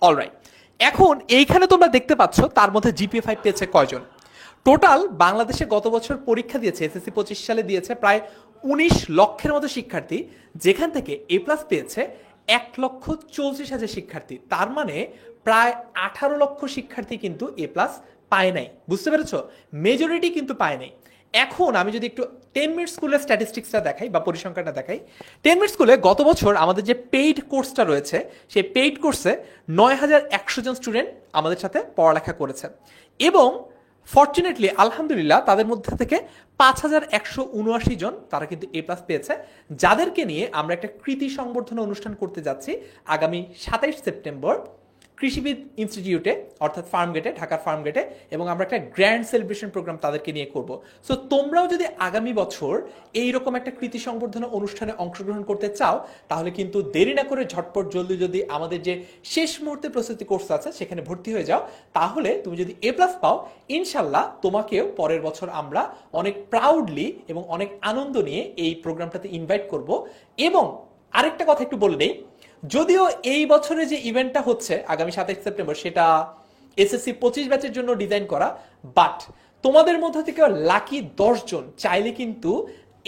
অলরাইট, এখন এইখানে তোমরা দেখতে পাচ্ছ তার মধ্যে জিপিএ 5 পেয়েছে কয়জন। টোটাল বাংলাদেশে গত বছর পরীক্ষা দিয়েছে, এসএসসি 25 সালে দিয়েছে প্রায় 19 লক্ষের মতো শিক্ষার্থী, যেখান থেকে এ প্লাস পেয়েছে 1,34,000 শিক্ষার্থী। তার মানে প্রায় 18 লক্ষ শিক্ষার্থী কিন্তু এ প্লাস পায় নাই, বুঝতে পেরেছ? মেজরিটি কিন্তু পায় নাই। এখন আমি যদি একটু 10 মিনিট স্কুলের স্ট্যাটিস্টিক্সটা দেখাই বা পরিসংখ্যানটা দেখাই, 10 মিনিট স্কুলে গত বছর আমাদের যে পেইড কোর্সটা রয়েছে, সেই পেইড কোর্সে 9,100 জন স্টুডেন্ট আমাদের সাথে পড়ালেখা করেছে, এবং ফরচুনেটলি আলহামদুলিল্লাহ তাদের মধ্যে থেকে 5,179 জন তারা কিন্তু এ প্লাস পেয়েছে, যাদেরকে নিয়ে আমরা একটা কৃতি সংবর্ধনা অনুষ্ঠান করতে যাচ্ছি আগামী 27 সেপ্টেম্বর কৃষিবিদ ইনস্টিটিউটে, অর্থাৎ ফার্মগেটে, ঢাকার ফার্মগেটে, এবং আমরা একটা গ্র্যান্ড সেলিব্রেশন প্রোগ্রাম তাদেরকে নিয়ে করব। সো তোমরাও যদি আগামী বছর এইরকম একটা কৃতি সংবর্ধনা অনুষ্ঠানে অংশগ্রহণ করতে চাও, তাহলে কিন্তু দেরি না করে ঝটপট জলদি যদি আমাদের যে শেষ মুহূর্তে প্রস্তুতি কোর্স আছে সেখানে ভর্তি হয়ে যাও, তাহলে তুমি যদি এ প্লাস পাও, ইনশাল্লাহ তোমাকেও পরের বছর আমরা অনেক প্রাউডলি এবং অনেক আনন্দ নিয়ে এই প্রোগ্রামটাতে ইনভাইট করব। এবং আরেকটা কথা একটু বলে নেই, যদিও এই বছরে যে ইভেন্টটা হচ্ছে আগামী 27 সেপ্টেম্বর, সেটা এসএসসি 25 ব্যাচের জন্য ডিজাইন করা, বাট তোমাদের মধ্যে থেকে লাকি 10 জন চাইলে কিন্তু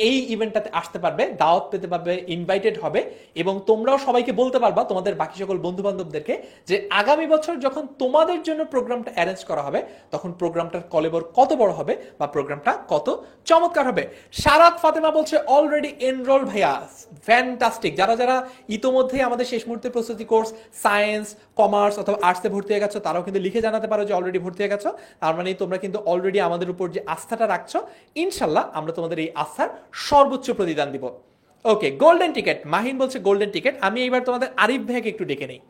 এই ইভেন্টটাতে আসতে পারবে, দাওয়াত পেতে পারবে, ইনভাইটেড হবে, এবং তোমরাও সবাইকে বলতে পারবা তোমাদের বাকি সকল বন্ধু বান্ধবদেরকে যে আগামী বছর যখন তোমাদের জন্য প্রোগ্রামটা অ্যারেঞ্জ করা হবে, তখন প্রোগ্রামটার কলেবর কত বড় হবে বা প্রোগ্রামটা কত চমৎকার হবে। সারাত ফাতেমা বলছে অলরেডি এনরোল ভাইয়া, ফ্যান্টাস্টিক। যারা যারা ইতোমধ্যেই আমাদের শেষ মুহূর্তে প্রস্তুতি কোর্স সায়েন্স, কমার্স অথবা আর্টসে ভর্তি হয়ে গেছো, তারাও কিন্তু লিখে জানাতে পারো যে অলরেডি ভর্তি হয়ে গেছো। তার মানে তোমরা কিন্তু অলরেডি আমাদের উপর যে আস্থাটা রাখছো, ইনশাল্লাহ আমরা তোমাদের এই আস্থার সর্বোচ্চ প্রতিদান দিব। ওকে, গোল্ডেন টিকেট, মাহিন বলছে গোল্ডেন টিকেট। আমি এইবার তোমাদের আরিফ ভাইয়াকে একটু ডেকে নেই।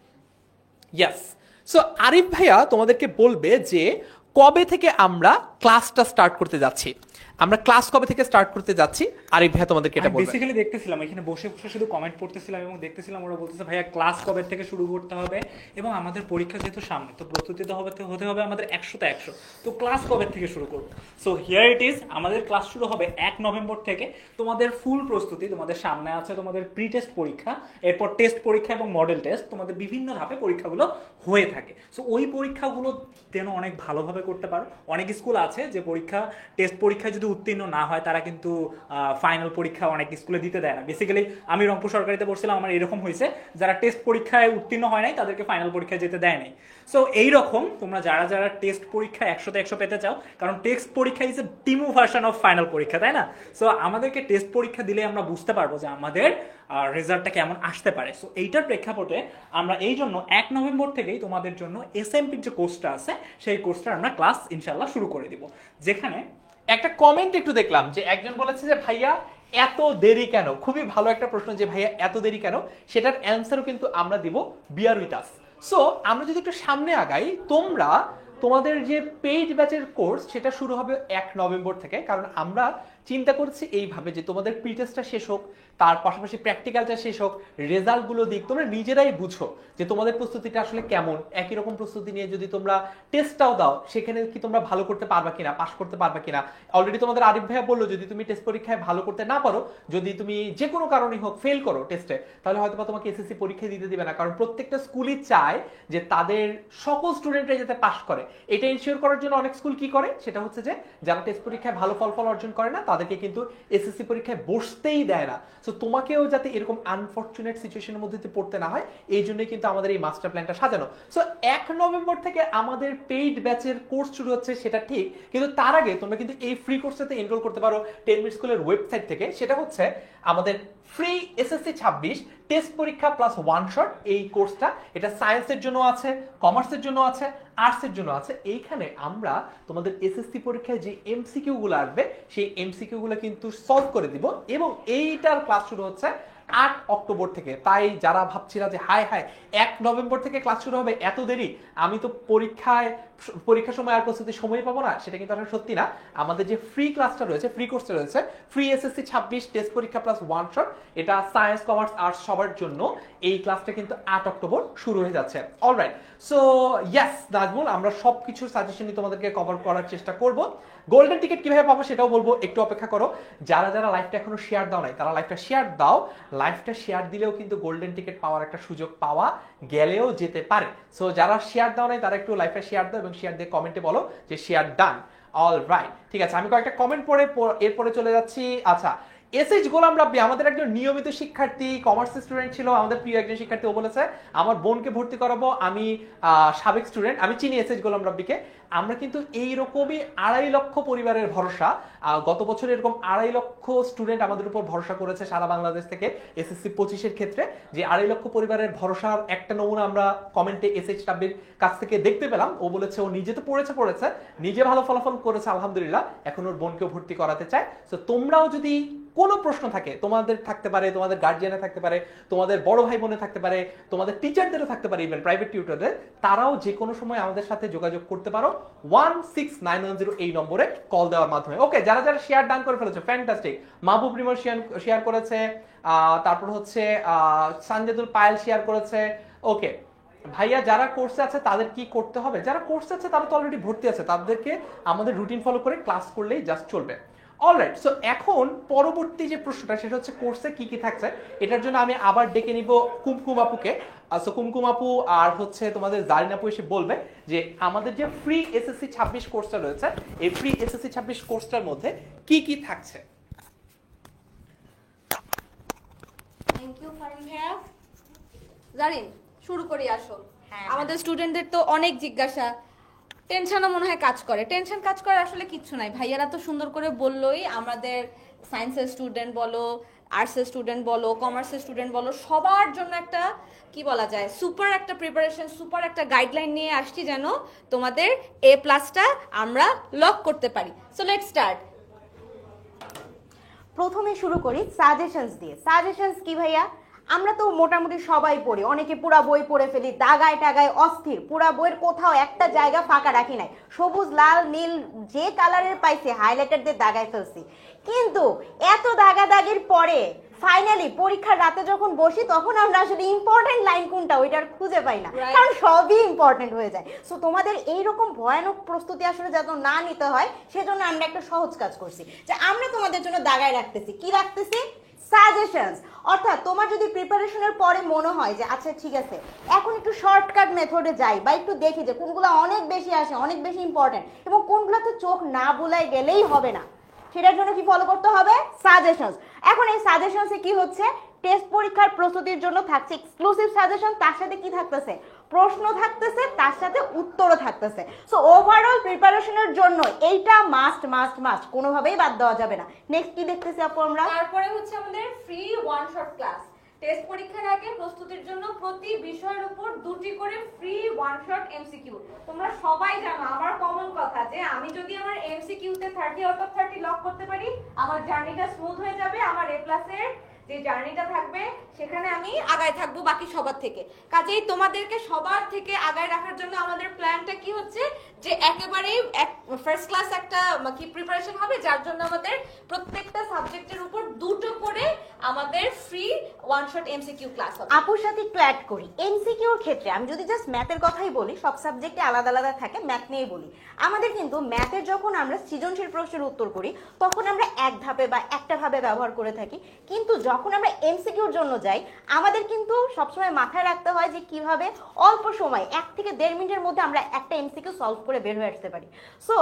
ইয়াস, সো আরিফ ভাইয়া তোমাদেরকে বলবে যে কবে থেকে আমরা ক্লাসটা স্টার্ট করতে যাচ্ছি। আমরা ক্লাস কবে থেকে স্টার্ট করতে যাচ্ছি আরিফ ভাইয়া তোমাদেরকে এটা বলবে। বেসিক্যালি দেখতেছিলাম এখানে বসে বসে শুধু কমেন্ট পড়তেছিলাম এবং দেখতেছিলাম ওরা বলতেছে ভাইয়া ক্লাস কবে থেকে শুরু করতে হবে এবং আমাদের পরীক্ষা যেহেতু সামনে তো প্রস্তুতি তো হতে হবে আমাদের 100তে 100। তো ক্লাস কবে থেকে শুরু করব? সো হিয়ার ইট ইজ, আমাদের ক্লাস শুরু হবে 1 নভেম্বর থেকে। তোমাদের ফুল প্রস্তুতি তোমাদের সামনে আছে, তোমাদের প্রি টেস্ট পরীক্ষা, এরপর টেস্ট পরীক্ষা এবং মডেল টেস্ট, তোমাদের বিভিন্ন ধাপে পরীক্ষাগুলো হয়ে থাকে। সো ওই পরীক্ষাগুলো যেন অনেক ভালোভাবে করতে পারো। অনেক স্কুল আছে যে টেস্ট পরীক্ষায় যদি উত্তীর্ণ না হয় তারা কিন্তু ফাইনাল পরীক্ষা অনেক স্কুলে দিতে দেয় না। বেসিক্যালি আমি রংপুর সরকারিতে পড়ছিলাম, আমার এরকম হয়েছে যারা টেস্ট পরীক্ষায় উত্তীর্ণ হয় নাই তাদেরকে ফাইনাল পরীক্ষায় যেতে দেয় নাই। সো এইরকম তোমরা যারা যারা টেস্ট পরীক্ষা 100তে 100 পেতে চাও, কারণ টেস্ট পরীক্ষা is a demo version of final পরীক্ষা, তাই না? সো আমাদেরকে টেস্ট পরীক্ষা দিলে আমরা বুঝতে পারবো যে আমাদের রেজাল্টটা কেমন আসতে পারে। সো এইটার প্রেক্ষাপটে আমরা এই জন্য 1 নভেম্বর থেকেই তোমাদের জন্য এসএমপির যে কোর্সটা আছে সেই কোর্সটা আমরা ক্লাস ইনশাল্লাহ শুরু করে দিব। যেখানে একটা কমেন্ট একটু দেখলাম যে একজন বলেছে যে ভাইয়া এত দেরি কেন। খুবই ভালো একটা প্রশ্ন যে ভাইয়া এত দেরি কেন, সেটার অ্যান্সারও কিন্তু আমরা দিব বিয়ার উইথ আস। সো আমরা যদি একটু সামনে আগাই, তোমাদের যে পেইড ব্যাচের কোর্স সেটা শুরু হবে 1 নভেম্বর থেকে। কারণ আমরা চিন্তা করছি এইভাবে যে তোমাদের প্রি টেস্টটা শেষ হোক, তার পাশাপাশি প্র্যাকটিক্যালটা শেষ হোক, রেজাল্টগুলো দিক, তোমরা নিজেরাই বুঝো যে তোমাদের প্রস্তুতিটা আসলে কেমন। একই রকম প্রস্তুতি নিয়ে যদি তোমরা টেস্টটাও দাও, সেখানে কি তোমরা ভালো করতে পারবা কিনা, পাস করতে পারবা কিনা। অলরেডি তোমাদের আরিফ ভাইয়া বললো যদি তুমি টেস্ট পরীক্ষায় ভালো করতে না পারো, যদি তুমি যে কোনো কারণে হোক ফেল করো টেস্টে, তাহলে হয়তো তোমাকে এসএসসি পরীক্ষা দিতে দিবে না। কারণ প্রত্যেকটা স্কুলই চায় যে তাদের সকল স্টুডেন্টরা যাতে পাস করে। এটা ইনশিওর করার জন্য অনেক স্কুল কি করে, সেটা হচ্ছে যে যারা টেস্ট পরীক্ষায় ভালো ফলাফল অর্জন করে না তাদেরকে কিন্তু এসএসসি পরীক্ষায় বসতেই দেয় না। সো তোমাকেও যাতে এরকম আনফরচুনেট সিচুয়েশনের মধ্যে পড়তে না হয়, এই জন্যই কিন্তু আমাদের এই মাস্টার প্ল্যানটা সাজানো। সো 1 নভেম্বর থেকে আমাদের পেইড ব্যাচের কোর্স শুরু হচ্ছে, সেটা ঠিক, কিন্তু তার আগে তোমরা কিন্তু এই ফ্রি কোর্সটাতে এনরোল করতে পারো 10 মিনিট স্কুলের ওয়েবসাইট থেকে। সেটা হচ্ছে আমাদের ফ্রি এসএসসি 26 টেস্ট পরীক্ষা প্লাস ওয়ান শট এই কোর্সটা। এটা সায়েন্সের জন্য আছে, কমার্সের জন্য আছে, আর্টসের জন্য আছে। এইখানে আমরা তোমাদের এসএসসি পরীক্ষায় যে এমসিকিউ গুলো আসবে সেই এমসিকিউ গুলো কিন্তু সলভ করে দিব, এবং এইটার ক্লাস শুরু হচ্ছে 8 অক্টোবর থেকে। তাই যারা ভাবছিলা যে হাই 1 নভেম্বর থেকে ক্লাস শুরু হবে, এত দেরি, আমি তো পরীক্ষার সময় আর প্রস্তুতি সময় পাবো না, সেটা কিন্তু আসলে সত্যি না। আমাদের যে ফ্রি ক্লাসটা রয়েছে, ফ্রি কোর্সটা রয়েছে, ফ্রি এসএসসি 26 টেস্ট পরীক্ষা প্লাস ওয়ান শট, এটা সায়েন্স, কমার্স, আর্টস সবার জন্য। এই ক্লাসটা কিন্তু 8 অক্টোবর শুরু হয়ে যাচ্ছে। অলরাইট, সো ইয়েস নাজমুল, আমরা সবকিছু সাজেশনই তোমাদেরকে কভার করার চেষ্টা করব। গোল্ডেন টিকিট কিভাবে পাবো সেটাও বলবো, একটু অপেক্ষা করো। যারা যারা লাইভটা এখনো শেয়ার দাও নাই, তারা লাইভটা শেয়ার দাও। লাইভটা শেয়ার দিলেও কিন্তু গোল্ডেন টিকিট পাওয়ার একটা সুযোগ পাওয়া গেলেও যেতে পারে। সো যারা শেয়ার দাও নাই তারা একটু লাইভটা শেয়ার দাও এবং শেয়ার দিয়ে কমেন্টে বলো যে শেয়ার ডান। অলরাইট, ঠিক আছে, আমি কয়েকটা কমেন্ট পড়ে এরপরে চলে যাচ্ছি। আচ্ছা, এসএইচ গোলাম রাব্বি আমাদের একজন নিয়মিত শিক্ষার্থী, কমার্স স্টুডেন্ট ছিল, আমাদের প্রিয় একজন শিক্ষার্থী। ও বলেছে আমার বোনকে ভর্তি করাবো, আমি সাবেক স্টুডেন্ট, আমি চিনি এসএইচ গোলাম রাব্বিকে। আমরা কিন্তু এইরকমই 2.5 লক্ষ পরিবারের ভরসা, গত বছর এরকম 2.5 লক্ষ স্টুডেন্ট আমাদের উপর ভরসা করেছে সারা বাংলাদেশ থেকে এসএসসি 25-এর ক্ষেত্রে। যে 2.5 লক্ষ পরিবারের ভরসার একটা নমুনা আমরা কমেন্টে এসএইচ রাব্বির কাছ থেকে দেখতে পেলাম। ও বলেছে ও নিজে তো পড়েছে, নিজে ভালো ফলাফল করেছে আলহামদুলিল্লাহ, এখন ওর বোনকেও ভর্তি করাতে চায়। তো তোমরাও যদি কোনো প্রশ্ন থাকে, তোমাদের থাকতে পারে, তোমাদের গার্জিয়ানে থাকতে পারে, তোমাদের বড় ভাই বোনে থাকতে পারে, তোমাদের টিচারদেরও থাকতে পারে, ইভেন প্রাইভেট টিউটরদের, তারাও যে কোনো সময় আমাদের সাথে যোগাযোগ করতে পারো 16910 এই নম্বরে কল দেওয়ার মাধ্যমে। ওকে, যারা যারা শেয়ার ডান করে ফেলেছে ফ্যান্টাস্টিক। মাহবুব রিমন শেয়ার করেছে, তারপর হচ্ছে সানজেদুল পায়েল শেয়ার করেছে। ওকে ভাইয়া, যারা কোর্সে আছে তাদের কি করতে হবে? যারা কোর্সে আছে তারা তো অলরেডি ভর্তি আছে, তাদেরকে আমাদের রুটিন ফলো করে ক্লাস করলেই জাস্ট চলবে। অলরাইট, সো এখন পরবর্তী যে প্রশ্নটা সেটা হচ্ছে কোর্সে কি কি থাকছে। এটার জন্য আমি আবার ডেকে নিব কুমকুম আপুকে। সো কুমকুম আপু আর হচ্ছে তোমাদের জারিন আপু এসে বলবে যে আমাদের যে ফ্রি এসএসসি 26 কোর্সটা রয়েছে, এই ফ্রি এসএসসি 26 কোর্সটার মধ্যে কি কি থাকছে। থ্যাংক ইউ ফারিন ভাইয়া। জারিন, শুরু করি আসো। আমাদের স্টুডেন্টদের তো অনেক জিজ্ঞাসা, টেনশনও মনে হয় কাজ করে। টেনশন কাজ করে আসলে কিচ্ছু নাই, ভাইয়ারা তো সুন্দর করে বললোই। আমাদের সায়েন্সের স্টুডেন্ট বলো, আর্টসের স্টুডেন্ট বলো, কমার্সের স্টুডেন্ট বলো, সবার জন্য একটা কি বলা যায়, সুপার একটা প্রিপারেশন, সুপার একটা গাইডলাইন নিয়ে আসছি যেন তোমাদের A+টা আমরা লক করতে পারি। So let's start. প্রথমে শুরু করি সাজেশনস দিয়ে। সাজেশনস কি ভাইয়া? আমরা তো মোটামুটি সবাই পড়ি, অনেকে পুরা বই পড়ে ফেলি, দাগায় টাগায় অস্থির, পুরা বইয়ের কোথাও একটা জায়গা ফাঁকা রাখি নাই, সবুজ লাল নীল যে কালারের পাইছি হাইলাইটার দিয়ে দাগায় ফেলছি। কিন্তু এত দাগাদাগির পরে ফাইনালি পরীক্ষার রাতে যখন বসি তখন আমরা আসলে ইম্পর্টেন্ট লাইন কোনটা ওইটা আর খুঁজে পাই না, কারণ সবই ইম্পর্টেন্ট হয়ে যায়। সো তোমাদের এইরকম ভয়ানক প্রস্তুতি আসলে যাতে না নিতে হয় সেজন্য আমরা একটা সহজ কাজ করছি, যে আমরা তোমাদের জন্য দাগায় রাখতেছি। কি রাখতেছি? সাজেশনস। অর্থাৎ তোমার যদি প্রিপারেশনের পরে মনে হয় যে আচ্ছা ঠিক আছে এখন একটু শর্টকাট মেথডে যাই, বা একটু দেখি যে কোনগুলো অনেক বেশি আসে, অনেক বেশি ইম্পর্টেন্ট, এবং কোনগুলোতে চোখ না বুলাই গেলেই হবে না, সেটার জন্য কি ফলো করতে হবে? সাজেশনস। এখন এই সাজেশনসে কি হচ্ছে, টেস্ট পরীক্ষার প্রস্তুতির জন্য থাকছে এক্সক্লুসিভ সাজেশন, তার সাথে কি থাকতেছে? প্রশ্ন থাকতেছে, তার সাথে উত্তরও থাকতেছে। সো ওভারঅল প্রিপারেশনের জন্য এইটা মাস্ট মাস্ট মাস্ট, কোনোভাবেই বাদ দেওয়া যাবে না। নেক্সট কি দেখতেছি আপু আমরা? তারপরে হচ্ছে আমাদের free one shot class. Test পরীক্ষার আগে প্রস্তুতির জন্য প্রতি বিষয়ের উপর 2টি করে ফ্রি ওয়ান শট এমসিকিউ। তোমরা সবাই জানো আমার কমন কথা যে আমি যদি আমার এমসিকিউ তে 30 আউট অফ 30 লক করতে পারি, আমার জার্নিটা স্মুথ হয়ে যাবে, আমার এ প্লাসের যে জার্নিটা থাকবে সেখানে আমি আগায় থাকবো বাকি সবার থেকে। কাজেই তোমাদেরকে সবার থেকে আগায় রাখার জন্য আমাদের প্ল্যানটা কি হচ্ছে যে একেবারেই ফার্স্ট ক্লাস একটা কি প্রিপারেশন হবে, যার জন্য আমাদের প্রত্যেকটা সাবজেক্টের উপর 2টো করে আমাদের free one shot MCQ class হবে। আপুর সাথে একটু অ্যাড করি, এমসিকিউর ক্ষেত্রে আমি যদি জাস্ট ম্যাথের কথাই বলি, সব সাবজেক্টে আলাদা আলাদা থাকে, ম্যাথ নিয়েই বলি। আমাদের কিন্তু ম্যাথের যখন আমরা সৃজনশীল প্রশ্নের উত্তর করি তখন আমরা এক ধাপে বা একটা ভাবে ব্যবহার করে থাকি, কিন্তু যখন আমরা এমসিকিউর জন্য যাই আমাদের কিন্তু সবসময় মাথায় রাখতে হয় যে কিভাবে অল্প সময় 1 থেকে 1.5 মিনিটের মধ্যে আমরা একটা এমসিকিউ সলভ করে বের হয়ে আসতে পারি। সো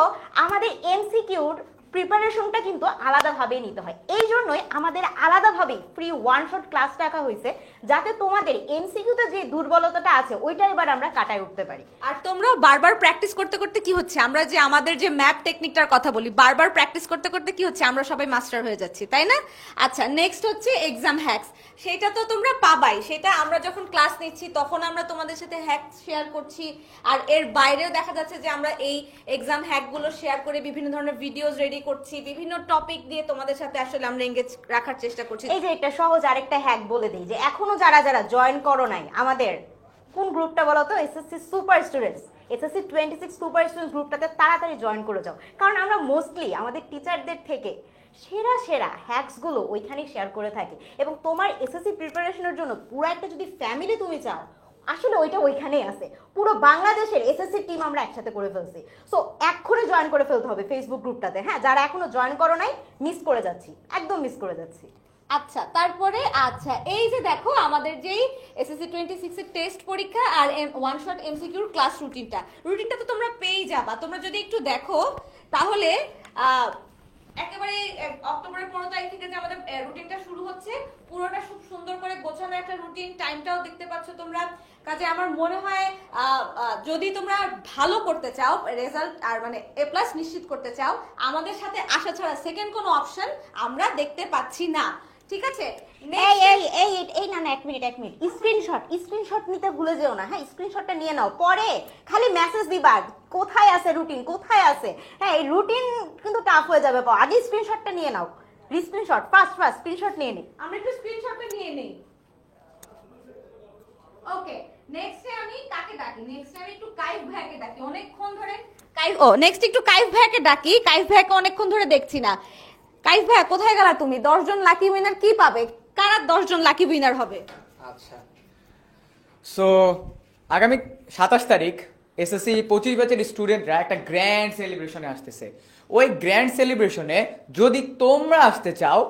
আমাদের এমসিকিউর প্রিপারেশনটা কিন্তু আলাদাভাবেই নিতে হয়, এই জন্যই আমাদের আলাদাভাবেই ফ্রি ওয়ান শট ক্লাস রাখা হয়েছে, যাতে তোমাদের এমসিকিউতে যে দুর্বলতাটা আছে ওইটা এবার আমরা কাটায় উঠতে পারি। আর তোমরা বারবার প্র্যাকটিস করতে করতে কি হচ্ছে, আমরা যে আমাদের যে ম্যাপ টেকনিকটার কথা বলি, বারবার প্র্যাকটিস করতে করতে কি হচ্ছে, আমরা সবাই মাস্টার হয়ে যাচ্ছি, তাই না? আচ্ছা, নেক্সট হচ্ছে এক্সাম হ্যাকস। সেটা তো তোমরা পাবাই, সেটা আমরা যখন ক্লাস নিচ্ছি তখন আমরা তোমাদের সাথে হ্যাক শেয়ার করছি, আর এর বাইরেও দেখা যাচ্ছে যে আমরা এই এক্সাম হ্যাকগুলো শেয়ার করে বিভিন্ন ধরনের ভিডিওস রেডি করছি, বিভিন্ন টপিক দিয়ে তোমাদের সাথে আসলে আমরা এঙ্গেজ রাখার চেষ্টা করছি। এই যে একটা সহজ আরেকটা হ্যাক বলে দিই, যে এখনো যারা যারা জয়েন করো নাই আমাদের কোন গ্রুপটা বলো তো, SSC super students, SSC 26 super students গ্রুপটাতে তাড়াতাড়ি জয়েন করে যাও, কারণ আমরা মোস্টলি আমাদের টিচারদের থেকে সেরা সেরা হ্যাকসগুলো ওইখানেই শেয়ার করে থাকি, এবং তোমার এসএসসি প্রিপারেশনের জন্য পুরো একটা যদি ফ্যামিলি তুমি চাও আসলে ওইটা ওইখানেই আছে। পুরো বাংলাদেশের এসএসসি টিম আমরা একসাথে করে ফেলছি। সো এক্ষুনি জয়েন করে ফেলতে হবে ফেসবুক গ্রুপটাতে। হ্যাঁ, যারা এখনো জয়েন করো নাই মিস করে যাচ্ছি, একদম মিস করে যাচ্ছি। আচ্ছা, তারপরে আচ্ছা এই যে দেখো আমাদের যেই এসএসসি 26 এর টেস্ট পরীক্ষা আর ওয়ান শট এমসিকিউর ক্লাস রুটিনটা তো তোমরা পেয়ে যাবা। তোমরা যদি একটু দেখো তাহলে একেবারে অক্টোবরের 15 তারিখ থেকে যে আমাদের রুটিনটা শুরু হচ্ছে, পুরোটা খুব সুন্দর করে গোছানো একটা রুটিন, টাইমটাও দেখতে পাচ্ছ তোমরা। কাজে আমার মনে হয় যদি তোমরা ভালো করতে চাও, রেজাল্ট আর মানে এ প্লাস নিশ্চিত করতে চাও, আমাদের সাথে আসা ছাড়া সেকেন্ড কোনো অপশন আমরা দেখতে পাচ্ছি না। ঠিক আছে, এই না এক মিনিট স্ক্রিনশট নিতে ভুলে যেও না। হ্যাঁ, স্ক্রিনশটটা নিয়ে নাও, পরে খালি মেসেজ দিবা কোথায় আছে রুটিন, কোথায় আছে। হ্যাঁ, এই রুটিন কিন্তু টাফ হয়ে যাবে, আগে স্ক্রিনশটটা নিয়ে নাও। স্ক্রিনশট ফার্স্ট স্ক্রিনশট নিয়ে নে। আমরা একটু স্ক্রিনশটটা নিয়ে নেই। ওকে, নেক্সট আমি কাকে ডাকি? নেক্সট আমি একটু কাইফ ভাইকে ডাকি, অনেকক্ষণ ধরে নেক্সট একটু কাইফ ভাইকে ডাকি। কাইফ ভাইকে অনেকক্ষণ ধরে দেখছি না। কাইফ ভাই কোথায় গেলা তুমি? 10 জন লাকি উইনার কি পাবে? কারা 10 জন লাকি উইনার হবে? আচ্ছা, সো আগামী 27 তারিখ এসএসসি 25 ব্যাচের স্টুডেন্টরা একটা গ্র্যান্ড সেলিব্রেশনে আসতেছে। ওই গ্র্যান্ড সেলিব্রেশনে যদি তোমরা আসতে চাও,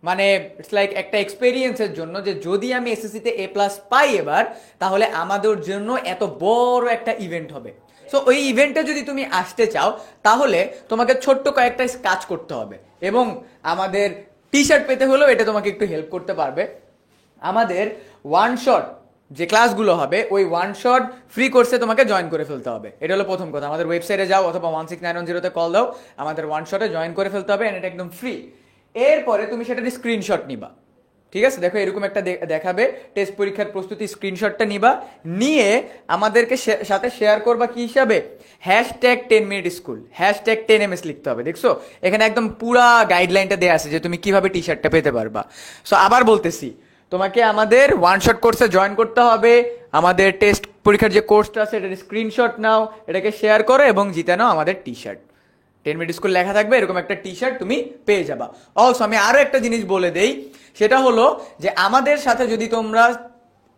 মানে ইটস লাইক একটা এক্সপেরিয়েন্সের জন্য, যে যদি আমি এসএসসিতে এ প্লাস পাই এবার, তাহলে আমাদের জন্য এত বড় একটা ইভেন্ট হবে। সো ওই ইভেন্টে যদি তুমি আসতে চাও তাহলে তোমাকে ছোট্ট কয়েকটা কাজ করতে হবে, এবং আমাদের টি শার্ট পেতে হলেও এটা তোমাকে একটু হেল্প করতে পারবে। আমাদের ওয়ান শট যে ক্লাসগুলো হবে ওই ওয়ান শট ফ্রি কোর্সে তোমাকে জয়েন করে ফেলতে হবে। এটা হলো প্রথম কথা। আমাদের ওয়েবসাইটে যাও অথবা 16910-তে কল দাও, আমাদের ওয়ান শটে জয়েন করে ফেলতে হবে, এটা একদম ফ্রি। এরপরে তুমি সেটার স্ক্রিনশট নিবা, ঠিক আছে? দেখো এরকম একটা দেখাবে টেস্ট পরীক্ষার প্রস্তুতি, স্ক্রিনশটটা নিবা, নিয়ে আমাদেরকে সাথে শেয়ার করবা কি হিসাবে, #10minuteschool, #10ms লিখতে হবে। দেখছো এখানে একদম পুরা গাইডলাইনটা দেওয়া আছে যে তুমি কিভাবে টি শার্টটা পেতে পারবা। সো আবার বলতেছি, তোমাকে আমাদের ওয়ান শট কোর্সে জয়েন করতে হবে, আমাদের টেস্ট পরীক্ষার যে কোর্সটা আছে এটার স্ক্রিনশট নাও, এটাকে শেয়ার করো এবং জিতে নাও আমাদের টি শার্ট। 10 মিনিট স্কুল লেখা থাকবে এরকম একটা টি শার্ট তুমি পেয়ে যাবা। অলসো আমি আরো একটা জিনিস বলে দেই, সেটা হলো যে আমাদের সাথে যদি তোমরা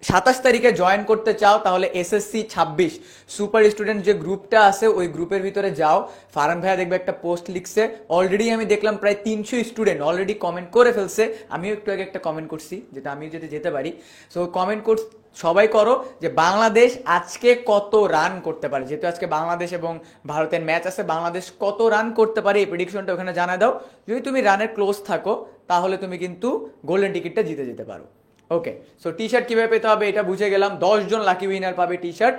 27 তারিখে জয়েন করতে চাও তাহলে এসএসসি 26 সুপার স্টুডেন্ট যে গ্রুপটা আছে ওই গ্রুপের ভিতরে যাও। ফারহান ভাইয়া দেখবে একটা পোস্ট লিখছে, অলরেডি আমি দেখলাম প্রায় 300 স্টুডেন্ট অলরেডি কমেন্ট করে ফেলছে। আমিও একটু আগে একটা কমেন্ট করছি, যেটা আমি যদি যেতে পারি। সো কমেন্ট সবাই করো যে বাংলাদেশ আজকে কত রান করতে পারে, যেহেতু আজকে বাংলাদেশ এবং ভারতের ম্যাচ আছে, বাংলাদেশ কত রান করতে পারে এই প্রেডিকশনটা ওখানে জানা দাও। যদি তুমি রানের ক্লোজ থাকো তাহলে তুমি কিন্তু গোল্ডেন টিকিটটা জিতে যেতে পারো। ওকে, সো টি শার্ট কিভাবে পেতে হবে এটা বুঝে গেলাম, 10 জন লাকি উইনার পাবে টি শার্ট।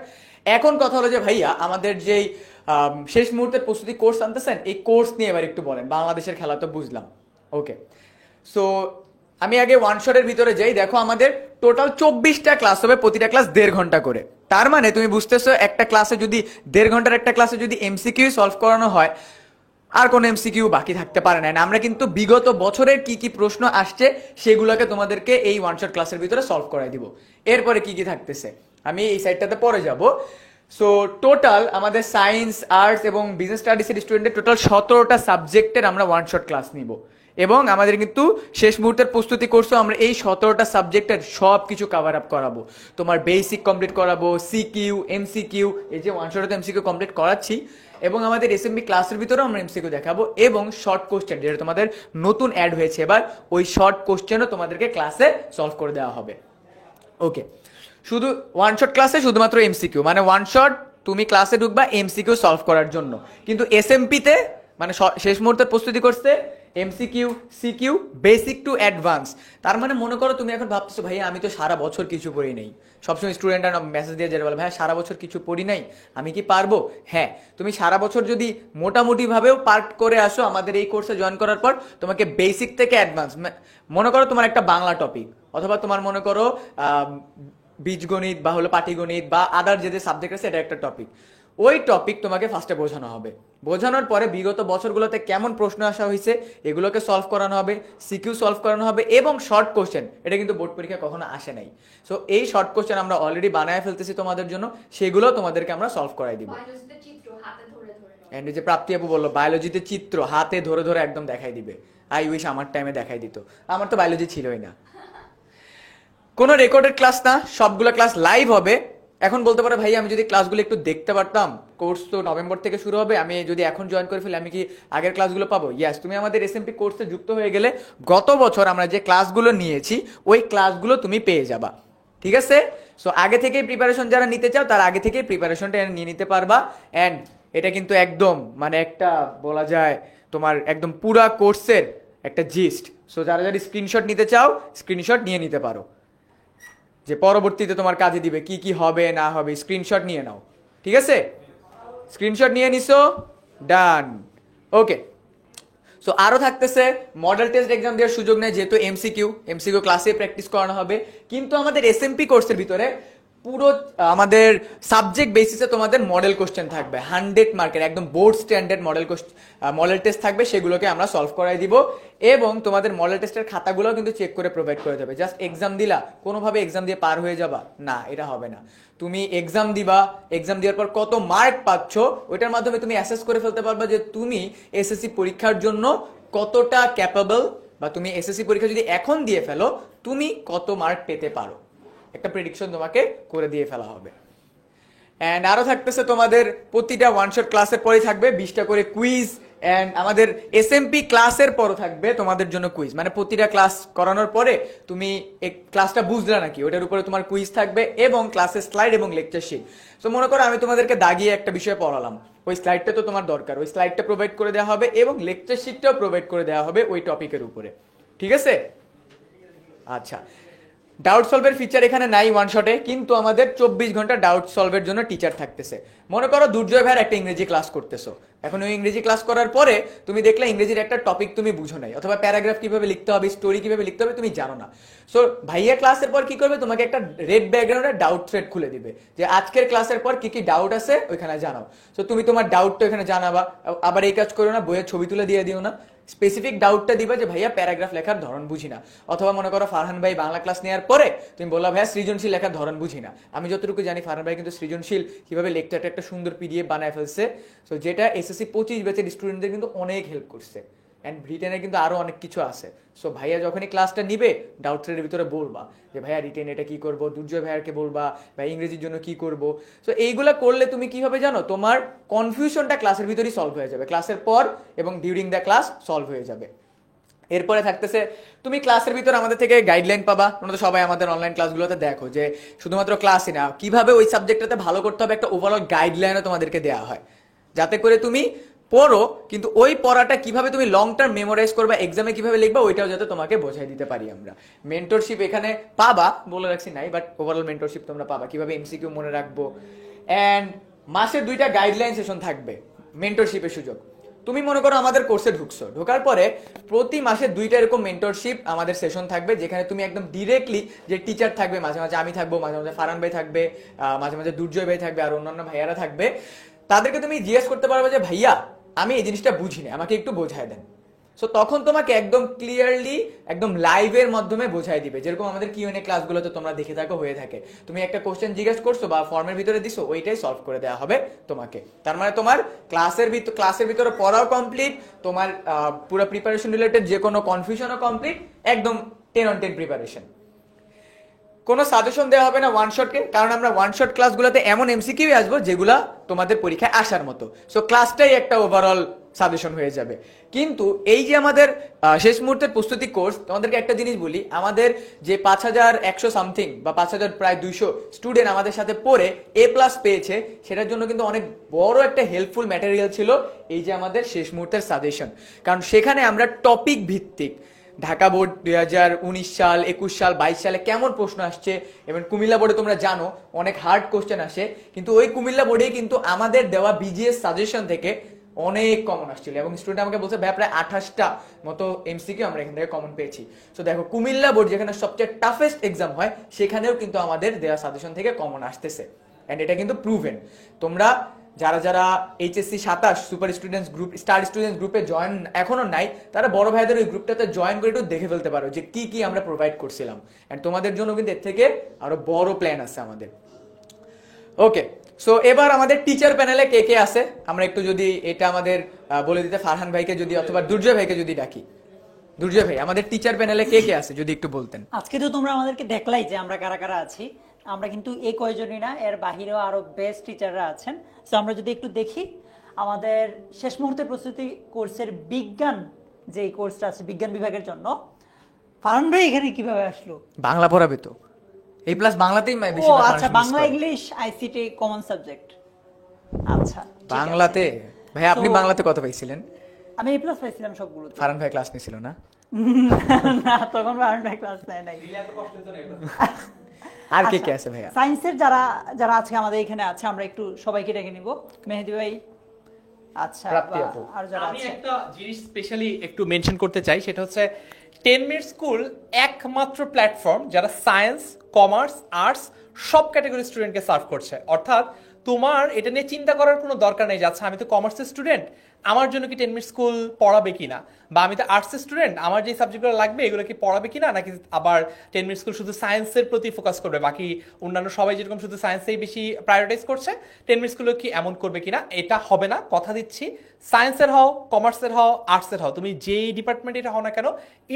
এখন কথা হলো যে ভাইয়া আমাদের যেই শেষ মুহূর্তের প্রস্তুতি কোর্স আনতেছেন, এই কোর্স নিয়ে এবার একটু বলেন। বাংলাদেশের খেলা তো বুঝলাম, ওকে। সো আমি আগে ওয়ান শটের ভিতরে যাই। দেখো আমাদের টোটাল 24টা ক্লাস হবে, প্রতিটা ক্লাস 1.5 ঘন্টা করে। তার মানে তুমি বুঝতেছো একটা ক্লাসে যদি 1.5 ঘন্টার একটা ক্লাসে যদি এমসিকিউ সলভ করানো হয় আর কোনো এমসিকিউ বাকি থাকতে পারে না। আমরা কিন্তু বিগত বছরের কি কি প্রশ্ন আসছে সেগুলোকে তোমাদেরকে এই ওয়ান শট ক্লাসের ভিতরে সলভ করাই দিব। এরপরে কি কি থাকতেছে আমি এই সাইডটাতে পরে যাব। সো টোটাল আমাদের সায়েন্স, আর্টস এবং বিজনেস স্টাডিজের স্টুডেন্টের টোটাল 17টা সাবজেক্টের আমরা ওয়ান শট ক্লাস নিব এবং আমাদের কিন্তু শেষ মুহূর্তের প্রস্তুতি কোর্সও আমরা এই 17টা সাবজেক্টের সব কিছু কভার আপ করাবো। তোমার বেসিক কমপ্লিট করাবো, সিকিউ, এমসিকিউ, এই যে ওয়ান শটে এমসিকিউ কমপ্লিট করাচ্ছি এবং আমাদের এসএমবি ক্লাসের ভিতরেও আমরা এমসিকিউ দেখাবো এবং শর্ট কোশ্চেন যেটা তোমাদের নতুন অ্যাড হয়েছে এবার, ওই শর্ট কোশ্চেনও তোমাদেরকে ক্লাসে সলভ করে দেওয়া হবে। ওকে, শুধু ওয়ান শট ক্লাসে শুধুমাত্র এমসিকিউ, মানে ওয়ান শট তুমি ক্লাসে ঢুকবা এমসিকিউ সলভ করার জন্য, কিন্তু এসএমপিতে মানে শেষ মুহূর্তের প্রস্তুতি করতে MCQ, CQ, basic to advance. তার মানে মনে করো তুমি এখন ভাবতেছো ভাই আমি তো সারা বছর কিছু পড়ি নাই, সবসময় স্টুডেন্টরা মেসেজ দিয়ে যেটা বলে ভাই সারা বছর কিছু পড়ি নাই আমি কি পারবো? হ্যাঁ, তুমি সারা বছর যদি মোটামুটি ভাবেও পার্ট করে আসো আমাদের এই কোর্সে জয়েন করার পর, তোমাকে বেসিক থেকে অ্যাডভান্স, মনে করো তোমার একটা বাংলা টপিক অথবা তোমার মনে করো বীজগণিত বা হলো পাটিগণিত বা আদার যে সাবজেক্ট আছে এটা একটা টপিক, ওই টপিক তোমাকে ফার্স্টে বোঝানো হবে। বোঝানোর পরে বিগত বছরগুলোতে কেমন প্রশ্ন আসা হয়েছে এগুলোকে সলভ করানো হবে, সিকিউ সলভ করানো হবে এবং শর্ট কোশ্চেন, এটা কিন্তু বোর্ড পরীক্ষা কখনো আসে নাই। সো এই শর্ট কোশ্চেন আমরা অলরেডি বানায় ফেলতেছি তোমাদের জন্য, সেগুলো তোমাদেরকে আমরা সলভ করাই দিব। এন্ড যে প্রাপ্তি আপু বললো বায়োলজিতে চিত্র হাতে ধরে ধরে একদম দেখাই দিবে, আই উইশ আমার টাইমে দেখাই দিত, আমার তো বায়োলজি ছিলই না। কোনো রেকর্ডেড ক্লাস না, সবগুলো ক্লাস লাইভ হবে। এখন বলতে পারো ভাই আমি যদি ক্লাসগুলো একটু দেখতে পারতাম, কোর্স তো নভেম্বর থেকে শুরু হবে, আমি যদি এখন জয়েন করে ফেলি আমি কি আগের ক্লাসগুলো পাবো? ইয়াস, তুমি আমাদের এসএমপি কোর্সে যুক্ত হয়ে গেলে গত বছর আমরা যে ক্লাসগুলো নিয়েছি ওই ক্লাসগুলো তুমি পেয়ে যাবা, ঠিক আছে? সো আগে থেকেই প্রিপারেশন যারা নিতে চাও তারা আগে থেকেই প্রিপারেশনটা নিয়ে নিতে পারবা। অ্যান্ড এটা কিন্তু একদম মানে একটা বলা যায় তোমার একদম পুরা কোর্সের একটা জিস্ট। সো যারা যারা স্ক্রিনশট নিতে চাও স্ক্রিনশট নিয়ে নিতে পারো, যে পরবর্তীতে তোমার কাজে দিবে, কি কি হবে না হবে স্ক্রিনশট নিয়ে নাও, ঠিক আছে? স্ক্রিনশট নিয়ে নিছো, ডান। ওকে, সো আরো থাকতেছে মডেল টেস্ট এক্সাম দেওয়ার সুযোগ নেই, যেহেতু এমসিকিউ ক্লাসে প্র্যাকটিস করানো হবে, কিন্তু আমাদের এসএমপি কোর্সের ভিতরে পুরো আমাদের সাবজেক্ট বেসিসে তোমাদের মডেল কোশ্চেন থাকবে 100 মার্কের, একদম বোর্ড স্ট্যান্ডার্ড মডেল টেস্ট থাকবে, সেগুলোকে আমরা সলভ করাই দিব এবং তোমাদের মডেল টেস্টের খাতাগুলোও কিন্তু চেক করে প্রোভাইড করে দেবে। জাস্ট এক্সাম দিলা, কোনোভাবে এক্সাম দিয়ে পার হয়ে যাবা না, এটা হবে না। তুমি এক্সাম দিবা, এক্সাম দেওয়ার পর কত মার্ক পাচ্ছ ওইটার মাধ্যমে তুমি অ্যাসেস করে ফেলতে পারবা যে তুমি এসএসসি পরীক্ষার জন্য কতটা ক্যাপেবল, বা তুমি এসএসসি পরীক্ষা যদি এখন দিয়ে ফেলো তুমি কত মার্ক পেতে পারো, একটা প্রেডিকশন তোমাকে করে দিয়ে ফেলা হবে। অ্যান্ড আরো থাকতেছে তোমাদের প্রতিটা ওয়ান শট ক্লাসের পরে থাকবে 20টা করে কুইজ, অ্যান্ড আমাদের এসএমপি ক্লাসের পরও থাকবে তোমাদের জন্য কুইজ, মানে প্রতিটা ক্লাস করানোর পরে তুমি এক ক্লাসটা বুঝলা নাকি ওটার উপরে তোমার কুইজ থাকবে এবং ক্লাসের স্লাইড এবং লেকচার শিট। তো মনে করো আমি তোমাদেরকে দাগিয়ে একটা বিষয় পড়ালাম, ওই স্লাইডটা তো তোমার দরকার, ওই স্লাইডটা প্রোভাইড করে দেওয়া হবে এবং লেকচার শিটটাও প্রোভাইড করে দেওয়া হবে ওই টপিকের উপরে, ঠিক আছে? আচ্ছা, ডাউট সলভের ফিচার এখানে নাই ওয়ান শটে, কিন্তু আমাদের 24 ঘন্টা ডাউট সলভের জন্য টিচার থাকতেছে। মনে করো দুর্জয় ভাইয়ের একটা ইংরেজি ক্লাস করতেছো, এখন ওই ইংরেজি ক্লাস করার পরে তুমি দেখলে ইংরেজির একটা টপিক তুমি বুঝো নাই, অথবা প্যারাগ্রাফ কিভাবে লিখতে হবে, স্টোরি কিভাবে লিখতে হবে তুমি জানো না। সো ভাইয়া ক্লাসের পর কি করবে, তোমাকে একটা রেড ব্যাকগ্রাউন্ডে ডাউট থ্রেড খুলে দিবে যে আজকের ক্লাসের পর কি কি ডাউট আছে ওইখানে জানাও। সো তুমি তোমার ডাউটটা এখানে জানাবা, আবার এই কাজ করো না, বইয়ের ছবি তুলে দিয়ে দিও না, স্পেসিফিক ডাউটটা দিবা যে ভাইয়া প্যারাগ্রাফ লেখার ধরন বুঝি না, অথবা মনে করো ফারহান ভাই বাংলা ক্লাস নেওয়ার পরে তুমি বললা ভাইয়া সৃজনশীল লেখার ধরন বুঝি না। আমি যতটুকু জানি ফারহান ভাই কিন্তু সৃজনশীল কিভাবে লিখতে একটা সুন্দর পিডিএফ বানায় ফেলছে, সো যেটা এসএসসি 25 ব্যাচের স্টুডেন্টদের কিন্তু অনেক হেল্প করছে। অ্যান্ড রিটেনে কিন্তু আরো অনেক কিছু আছে। সো ভাইয়া যখনই ক্লাসটা নিবে ডাউট থ্রেডের ভিতরে বলবা যে ভাইয়া রিটেন এটা কি করব, দুর্জয় ভাইয়াকে বলবা ভাই ইংরেজির জন্য কি করব। সো এইগুলা করলে তুমি কি হবে জানো, তোমার কনফিউশনটা ক্লাসের ভিতরেই সলভ হয়ে যাবে, ক্লাসের পর এবং ডিউরিং দ্য ক্লাস সলভ হয়ে যাবে। এরপরে থাকতেছে তুমি ক্লাসের ভিতর আমাদের থেকে গাইডলাইন পাবা। তোমরা তো সবাই আমাদের অনলাইন ক্লাসগুলোতে দেখো যে শুধুমাত্র ক্লাসই না, কিভাবে ওই সাবজেক্টটাতে ভালো করতে হবে একটা ওভারঅল গাইডলাইনও তোমাদেরকে দেওয়া হয়, যাতে করে তুমি পড়ো কিন্তু ওই পড়াটা কিভাবে তুমি লং টার্ম মেমোরাইজ করবা, এক্সামে কিভাবে লিখবা ওইটাও যাতে তোমাকে বোঝাই দিতে পারি আমরা। মেন্টরশিপ এখানে পাবা, বলে রাখছি নাই, বাট ওভারঅল মেন্টরশিপ তোমরা পাবা, কিভাবে এমসিকিউ মনে রাখবো। অ্যান্ড মাসে 2টা গাইডলাইন সেশন থাকবে মেন্টরশিপের সুযোগ। তুমি মনে করো আমাদের কোর্সে ঢোকার পরে প্রতি মাসে 2টা এরকম মেন্টরশিপ আমাদের সেশন থাকবে, যেখানে তুমি একদম ডিরেক্টলি যে টিচার থাকবে, মাঝে মাঝে আমি থাকবো, মাঝে মাঝে ফারহান ভাই থাকবে, মাঝে মাঝে দুর্জয় ভাই থাকবে, আর অন্যান্য ভাইয়ারা থাকবে। তাদেরকে তুমি জিজ্ঞেস করতে পারবে যে ভাইয়া আমি এই জিনিসটা বুঝি না, আমাকে একটু বোঝায় দেন। সো তখন তোমাকে একদম ক্লিয়ারলি একদম লাইভের মাধ্যমে বোঝাই দিবে, যেরকম আমাদের কিউএনএ ক্লাসগুলোতে তোমরা দেখে থাকো হয়ে থাকে। তুমি একটা কোশ্চেন জিজ্ঞেস করছো বা ফর্মের ভিতরে দিছো, ওইটাই সলভ করে দেওয়া হবে তোমাকে। তার মানে তোমার ক্লাসের ভিতরে পড়াও কমপ্লিট, তোমার পুরো প্রিপারেশন রিলেটেড যে কোনো কনফিউশনও কমপ্লিট, একদম 10 on 10 প্রিপারেশন। কোনো সাজেশন দেওয়া হবে না ওয়ান শটকে, কারণ আমরা ওয়ান শট ক্লাসগুলোতে এমন এমসিকিউ আসবো যেগুলা তোমাদের পরীক্ষায় আসার মতো। সো ক্লাসটাই একটা ওভারঅল সাজেশন হয়ে যাবে। কিন্তু এই যে আমাদের শেষ মুহূর্তের প্রস্তুতি কোর্স, তোমাদেরকে একটা জিনিস বলি, আমাদের যে 5100 সামথিং বা 5000 প্রায় 200 স্টুডেন্ট আমাদের সাথে পড়ে A+ পেয়েছে, সেটার জন্য কিন্তু অনেক বড় একটা হেল্পফুল ম্যাটেরিয়াল ছিল এই যে আমাদের শেষ মুহূর্তের সাজেশন। কারণ সেখানে আমরা টপিক ভিত্তিক ঢাকা বোর্ড 2019 সাল, 21 সাল, 22 সালে কেমন প্রশ্ন আসছে, এবং কুমিল্লা বোর্ডে তোমরা জানো অনেক হার্ড কোশ্চেন আসে, কিন্তু ওই কুমিল্লা বোর্ডে কিন্তু আমাদের দেওয়া বিজিএস সাজেশন থেকে অনেক কমন আসছিল, এবং স্টুডেন্ট আমাকে বলছে ভাই প্রায় 28টা মতো এমসিকিউ আমরা এখান থেকে কমন পেয়েছি। তো দেখো কুমিল্লা বোর্ড যেখানে সবচেয়ে টাফেস্ট এক্সাম হয়, সেখানেও কিন্তু আমাদের দেওয়া সাজেশন থেকে কমন আসতেছে, এন্ড এটা কিন্তু প্রুভেন। তোমরা যারা HSC 27 super students group, star students গ্রুপে জয়েন এখনো নাই, তারা বড় ভাইদের ওই গ্রুপটাতে জয়েন করে একটু দেখে ফেলতে পারো যে কি কি আমরা প্রোভাইড করছিলাম। এন্ড তোমাদের জন্য কিন্তু এর থেকে আরো বড় প্ল্যান আছে আমাদের। ওকে, সো এবার আমাদের টিচার প্যানেলে কে কে আছে আমরা একটু যদি এটা আমাদের বলে দিতে, ফারহান ভাইকে যদি অথবা দুর্জয় ভাইকে যদি ডাকি। দুর্জয় ভাই, আমাদের টিচার প্যানেলে কে কে আছে যদি একটু বলতেন। আজকে তো তোমরা আমাদেরকে দেখলাই যে আমরা কারা কারা আছি। আমরা কিন্তু এই কয়জনই না, এর বাহিরেও আরো বেস্ট টিচাররা আছেন। তো আমরা যদি একটু দেখি আমাদের শেষ মুহূর্তে প্রস্তুতি কোর্সের বিজ্ঞান যে কোর্সটা আছে বিজ্ঞান বিভাগের জন্য, ফারহান ভাই এখানে কিভাবে আসলো? বাংলা পড়াবে তো, A+ বাংলাতেই বেশি। ও আচ্ছা, Bangla English ICT common subject. আচ্ছা বাংলাতে ভাই আপনি বাংলাতে কত পাইছিলেন? আমি A+ পাইছিলাম সবগুলো। ফারহান ভাই ক্লাস নিছিল না? না, তখন ফারহান ভাই ক্লাস নেয় নাই। আর কে কে আছে ভাইয়া? সায়েন্সের যারা যারা আজকে আমাদের এখানে আছে আমরা একটু সবাইকে ডেকে নিব। মেহেদি ভাই, আচ্ছা, আর যারা আমি আছে। একটা জিনিস স্পেশালি একটু মেনশন করতে চাই, সেটা হচ্ছে 10 মিনিট স্কুল একমাত্র প্ল্যাটফর্ম যারা সায়েন্স, কমার্স, আর্টস সব ক্যাটাগরির স্টুডেন্টকে সার্ভ করছে। অর্থাৎ তোমার এটা নিয়ে চিন্তা করার কোনো দরকার নেই যে আচ্ছা আমি তো কমার্সের স্টুডেন্ট, আমার জন্য কি 10 মিনিট স্কুল পড়াবে কিনা, বা আমি তো আর্টসের স্টুডেন্ট, আমার যে সাবজেক্টগুলো লাগবে এগুলো কি পড়াবে কিনা, নাকি আবার 10 মিনিট স্কুল শুধু সায়েন্সের প্রতি ফোকাস করবে, বাকি অন্যান্য সবাই যেরকম শুধু সায়েন্সেই বেশি প্রায়োরিটাইজ করছে 10 মিনিট স্কুলও কি এমন করবে কিনা। এটা হবে না, কথা দিচ্ছি। সায়েন্সের হও, কমার্সের হও, আর্টসের হও, তুমি যেই ডিপার্টমেন্টের হও না কেন,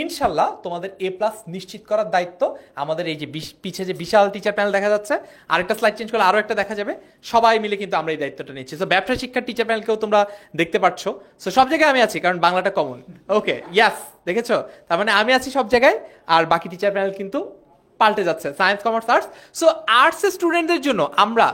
ইনশাল্লাহ তোমাদের A+ নিশ্চিত করার দায়িত্ব আমাদের। এই যে পিছে যে বিশাল টিচার প্যানেল দেখা যাচ্ছে, আরেকটা স্লাইড চেঞ্জ করলে আরো একটা দেখা যাবে, সবাই মিলে কিন্তু আমরা এই দায়িত্বটা নিচ্ছি। তো ব্যবসা শিক্ষার টিচার প্যানেলকেও তোমরা দেখতে পাচ্ছ। সো সব জায়গায় আমি আছি, কারণ বাংলাটা কমন। ওকে, ইয়াস, দেখেছো? তার মানে আমি আছি সব জায়গায়, আর বাকি টিচার প্যানেল কিন্তু পাল্টে যাচ্ছে, সায়েন্স, কমার্স, আর্টস। সো আর্টসের স্টুডেন্টদের জন্য আমরা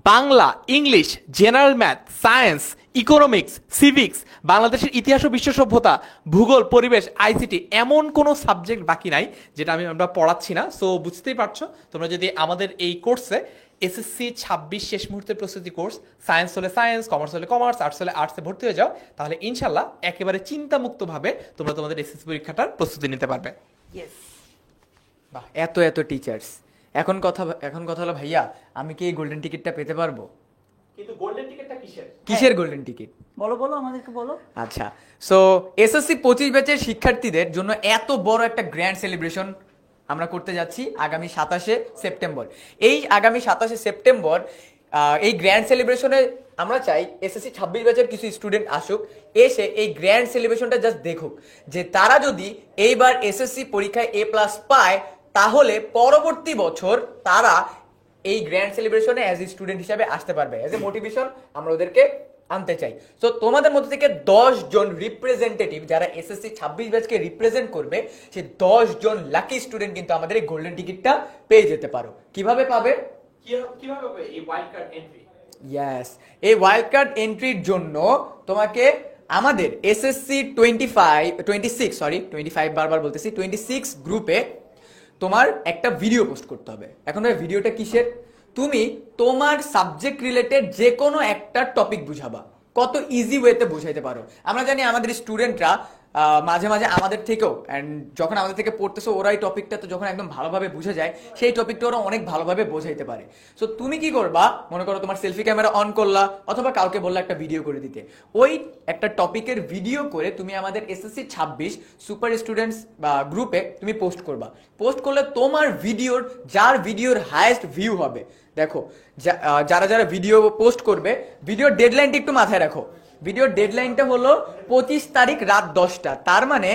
Bangla, English, general math, science, economics, civics, বাংলাদেশের ইতিহাস ও বিশ্ব সভ্যতা, ভূগোল, পরিবেশ, আইসিটি, এমন কোনো সাবজেক্ট বাকি নাই যেটা আমরা পড়াচ্ছি না। সো বুঝতেই পারছো, তোমরা যদি আমাদের এই কোর্সে এসএসসি 26 শেষ মুহূর্তের প্রস্তুতি কোর্স, সায়েন্স হলে সায়েন্স, কমার্স হলে কমার্স, আর্টস হলে আর্টসে ভর্তি হয়ে যাও, তাহলে ইনশাল্লাহ একেবারে চিন্তামুক্তভাবে তোমরা তোমাদের এসএসসি পরীক্ষাটার প্রস্তুতি নিতে পারবে। বাহ, এত এত টিচার্স। এখন কথা হলো ভাইয়া, আমি কি এই গোল্ডেন টিকিটটা পেতে পারবো? কিন্তু গোল্ডেন টিকিটটা কিসের? কিসের গোল্ডেন টিকিট? বলো বলো আমাদেরকে বলো। আচ্ছা, সো এসএসসি 25 ব্যাচের শিক্ষার্থীদের জন্য এত বড় একটা গ্র্যান্ড সেলিব্রেশন আমরা করতে যাচ্ছি আগামী 27শে সেপ্টেম্বর। এই আগামী 27শে সেপ্টেম্বর এই গ্র্যান্ড সেলিব্রেশনে আমরা চাই এসএসসি 26 ব্যাচের কিছু স্টুডেন্ট আসুক, এসে এই গ্র্যান্ড সেলিব্রেশনটা জাস্ট দেখুক, যে তারা যদি এইবার এসএসসি পরীক্ষায় A+ পায় তাহলে পরবর্তী বছর তারা এই গ্র্যান্ড সেলিব্রেশনে অ্যাজ এ স্টুডেন্ট হিসাবে আসতে পারবে। অ্যাজ এ মোটিভেশন আমরা ওদেরকে আনতে চাই। সো তোমাদের মধ্যে থেকে 10 জন রিপ্রেজেন্টেটিভ যারা এসএসসি 26 ব্যাচকে রিপ্রেজেন্ট করবে, সেই 10 জন লাকি স্টুডেন্ট কিন্তু আমাদের এই গোল্ডেন টিকিটটা পেয়ে যেতে পারো। কিভাবে পাবে? কিভাবে হবে এই ওয়াইল্ড কার্ড এন্ট্রি? ইয়েস, এই ওয়াইল্ড কার্ড এন্ট্রির জন্য তোমাকে আমাদের এসএসসি 25 বারবার বলতেছি 26 গ্রুপে তোমার একটা ভিডিও পোস্ট করতে হবে। এখন ওই ভিডিওটা কিসের? তুমি তোমার সাবজেক্ট রিলেটেড যে কোনো একটা টপিক বুঝাবা, কত ইজি ওয়েতে বুঝাইতে পারো। আমরা জানি আমাদের স্টুডেন্টরা মাঝে মাঝে আমাদের থেকেও, অ্যান্ড যখন আমাদের থেকে পড়তেছো ওরা এই টপিকটা তো যখন একদম ভালোভাবে বুঝে যায়, সেই টপিকটা ওরা অনেক ভালোভাবে বোঝাইতে পারে। সো তুমি কি করবা, মনে করো তোমার সেলফি ক্যামেরা অন করলা অথবা কাউকে বললা একটা ভিডিও করে দিতে, ওই একটা টপিকের ভিডিও করে তুমি আমাদের এসএসসি 26 সুপার স্টুডেন্টস বা গ্রুপে তুমি পোস্ট করবা। পোস্ট করলে তোমার ভিডিওর, যার ভিডিওর হাইয়েস্ট ভিউ হবে, দেখো যারা যারা ভিডিও পোস্ট করবে, ভিডিওর ডেডলাইনটা একটু মাথায় রাখো। ভিডিওর ডেডলাইনটা হলো 25 তারিখ রাত 10টা, তার মানে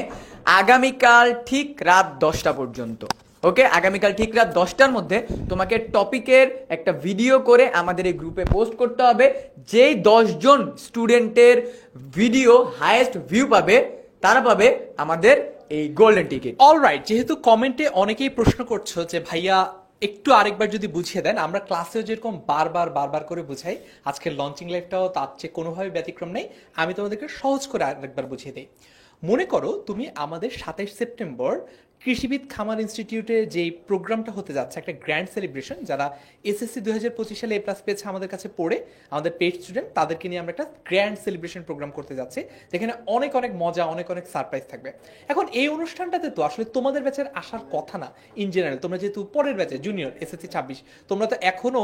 আগামীকাল ঠিক রাত 10টা পর্যন্ত। ওকে, আগামীকাল ঠিক রাত 10টার মধ্যে তোমাকে টপিকের একটা ভিডিও করে আমাদের এই গ্রুপে পোস্ট করতে হবে। যেই 10 জন স্টুডেন্টের ভিডিও হাইয়েস্ট ভিউ পাবে তারা পাবে আমাদের এই গোল্ডেন টিকিট। অলরাইট, যেহেতু কমেন্টে অনেকেই প্রশ্ন করছো যে ভাইয়া একটু আরেকবার যদি বুঝিয়ে দেন, আমরা ক্লাসেও যেরকম বারবার করে বুঝাই, আজকের লঞ্চিং লাইভটাও তার চেয়ে কোনোভাবে ব্যতিক্রম নেই। আমি তোমাদেরকে সহজ করে আরেকবার বুঝিয়ে দিই। মনে করো তুমি আমাদের 27 সেপ্টেম্বর কৃষিবিদ খামার ইনস্টিটিউটে যে প্রোগ্রামটা হতে যাচ্ছে, একটা গ্র্যান্ড সেলিব্রেশন, যারা এসএসসি 2025 সালে A+ পেয়েছে আমাদের কাছে পড়ে, আমাদের পেইড স্টুডেন্ট, তাদেরকে নিয়ে আমরা একটা গ্র্যান্ড সেলিব্রেশন প্রোগ্রাম করতে যাচ্ছি, যেখানে অনেক মজা, অনেক সারপ্রাইজ থাকবে। এখন এই অনুষ্ঠানটাতে তো আসলে তোমাদের ব্যাচের আসার কথা না ইন জেনারেল। তোমরা যেহেতু পরের ব্যাচে জুনিয়র এসএসসি 26, তোমরা তো এখনো